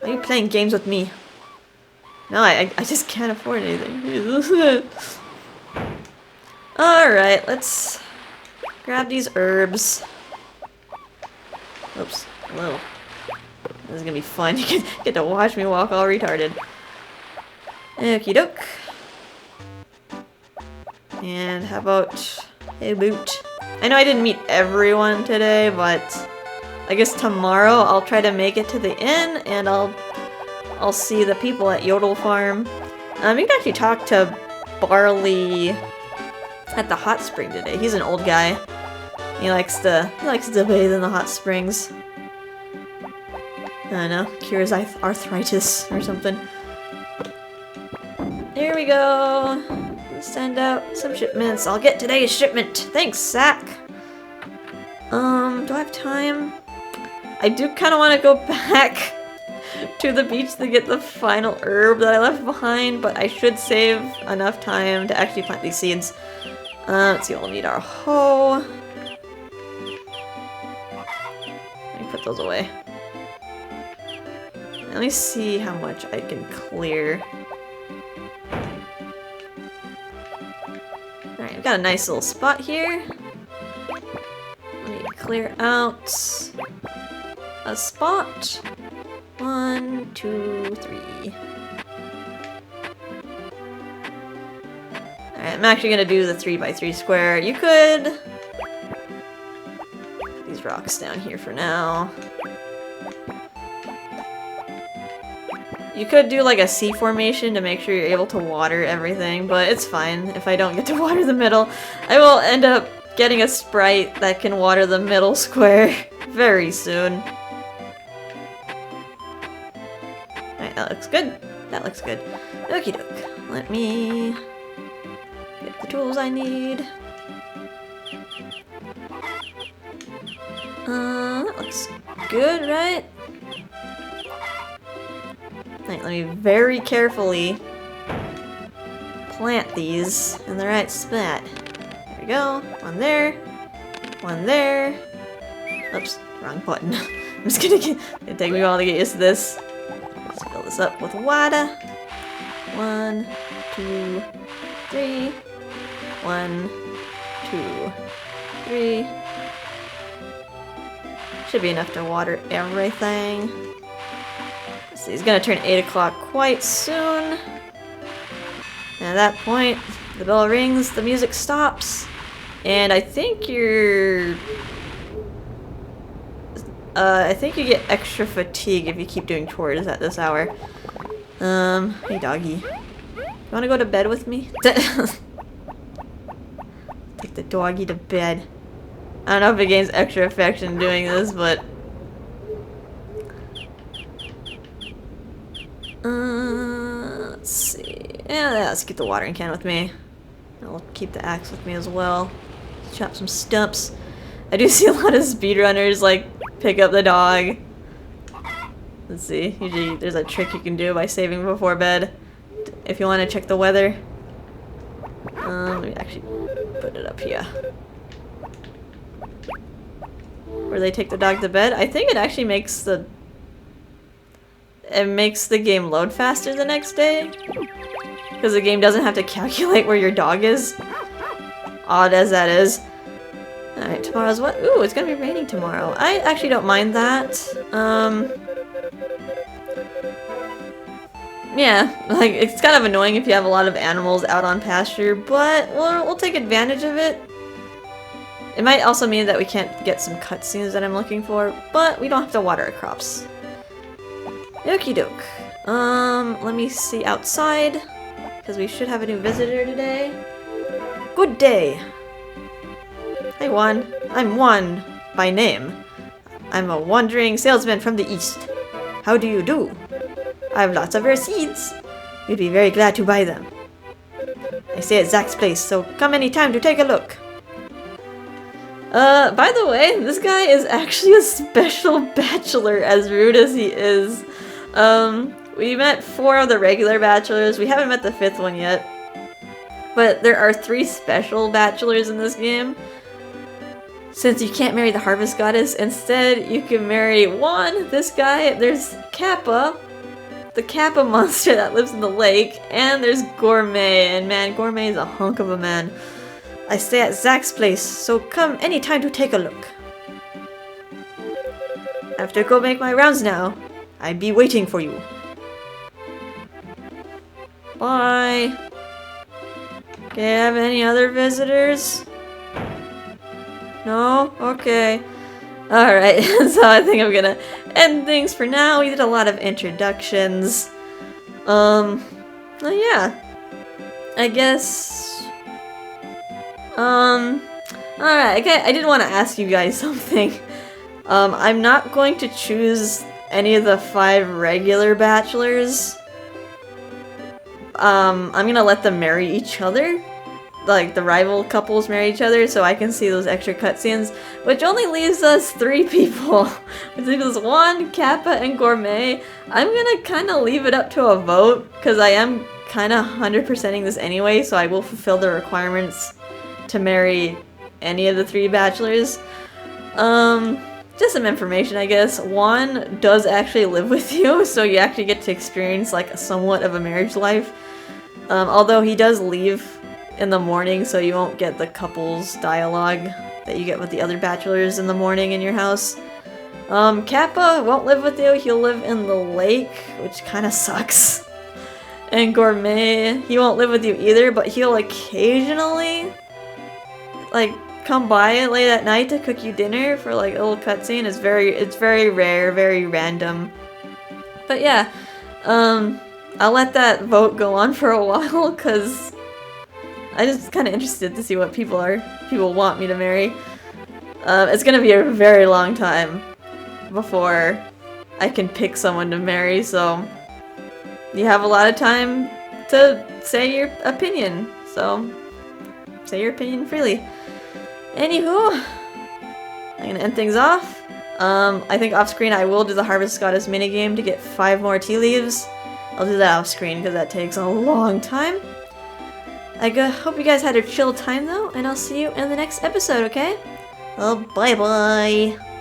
Why are you playing games with me? No, I just can't afford anything. Alright, let's grab these herbs. Oops, hello. This is gonna be fun. You get to watch me walk all retarded. Okie doke. And how about a boot? I know I didn't meet everyone today, but I guess tomorrow I'll try to make it to the inn and I'll see the people at Yodel Farm. You can actually talk to Barley at the hot spring today. He's an old guy. He likes to bathe in the hot springs. I don't know, cures arthritis or something. There we go. Let's send out some shipments. I'll get today's shipment. Thanks, Zach. Do I have time? I do kind of want to go back to the beach to get the final herb that I left behind, but I should save enough time to actually plant these seeds. Let's see, we'll need our hoe. Let me put those away. Let me see how much I can clear. Alright, we've got a nice little spot here. Let me clear out a spot. 1, 2, 3. Alright, I'm actually gonna do the 3x3 square. You could put these rocks down here for now. You could do like a C formation to make sure you're able to water everything, but it's fine if I don't get to water the middle. I will end up getting a sprite that can water the middle square very soon. Alright, that looks good. That looks good. Okie doke. Let me get the tools I need. That looks good, right? Alright, let me very carefully plant these in the right spot. There we go. One there. One there. Oops, wrong button. I'm just gonna it'll take me a while to get used to this. Let's fill this up with water. 1, 2, 3. 1, 2, 3. Should be enough to water everything. So he's gonna turn 8 o'clock quite soon. And at that point, the bell rings, the music stops, and I think you get extra fatigue if you keep doing chores at this hour. Hey doggy. You wanna go to bed with me? Take the doggy to bed. I don't know if it gains extra affection doing this, but let's see. Yeah, let's keep the watering can with me. I'll keep the axe with me as well. Chop some stumps. I do see a lot of speedrunners like pick up the dog. Let's see. Usually there's a trick you can do by saving before bed. If you want to check the weather. Let me actually put it up here. Where they take the dog to bed. I think it actually makes the game load faster the next day. Because the game doesn't have to calculate where your dog is. Odd as that is. Alright, tomorrow's what? Ooh, it's gonna be raining tomorrow. I actually don't mind that. Yeah, like, it's kind of annoying if you have a lot of animals out on pasture, but we'll take advantage of it. It might also mean that we can't get some cutscenes that I'm looking for, but we don't have to water our crops. Okie doke. Let me see outside, because we should have a new visitor today. Good day. Hey Juan. I'm Juan by name. I'm a wandering salesman from the east. How do you do? I have lots of rare seeds. We'd be very glad to buy them. I stay at Zach's place, so come anytime to take a look. By the way, this guy is actually a special bachelor, as rude as he is. We met 4 of the regular bachelors. We haven't met the 5th one yet. But there are 3 special bachelors in this game. Since you can't marry the Harvest Goddess, instead you can marry this guy, there's Kappa, the Kappa monster that lives in the lake, and there's Gourmet, and man, Gourmet is a hunk of a man. I stay at Zach's place, so come anytime to take a look. I have to go make my rounds now. I'll be waiting for you. Bye. Okay, have any other visitors? No? Okay. Alright, so I think I'm gonna end things for now. We did a lot of introductions. Well, yeah. I guess... Alright, okay, I did want to ask you guys something. I'm not going to choose any of the 5 regular bachelors. I'm gonna let them marry each other. Like, the rival couples marry each other, so I can see those extra cutscenes, which only leaves us 3 people. Which leaves us 1, Kappa, and Gourmet. I'm gonna kind of leave it up to a vote, because I am kind of 100%ing this anyway, so I will fulfill the requirements to marry any of the 3 bachelors. Just some information, I guess. 1 does actually live with you, so you actually get to experience, like, somewhat of a marriage life. Although he does leave in the morning, so you won't get the couples dialogue that you get with the other bachelors in the morning in your house. Kappa won't live with you, he'll live in the lake, which kind of sucks. And Gourmet, he won't live with you either, but he'll occasionally, like, come by late at night to cook you dinner for, like, a little cutscene. It's very rare, very random. But yeah, I'll let that vote go on for a while, because I'm just kind of interested to see what people want me to marry. It's gonna be a very long time before I can pick someone to marry, so you have a lot of time to say your opinion, so say your opinion freely. Anywho, I'm gonna end things off. I think off screen I will do the Harvest Goddess minigame to get 5 more tea leaves. I'll do that off screen because that takes a long time. I hope you guys had a chill time though, and I'll see you in the next episode, okay? Well, bye bye!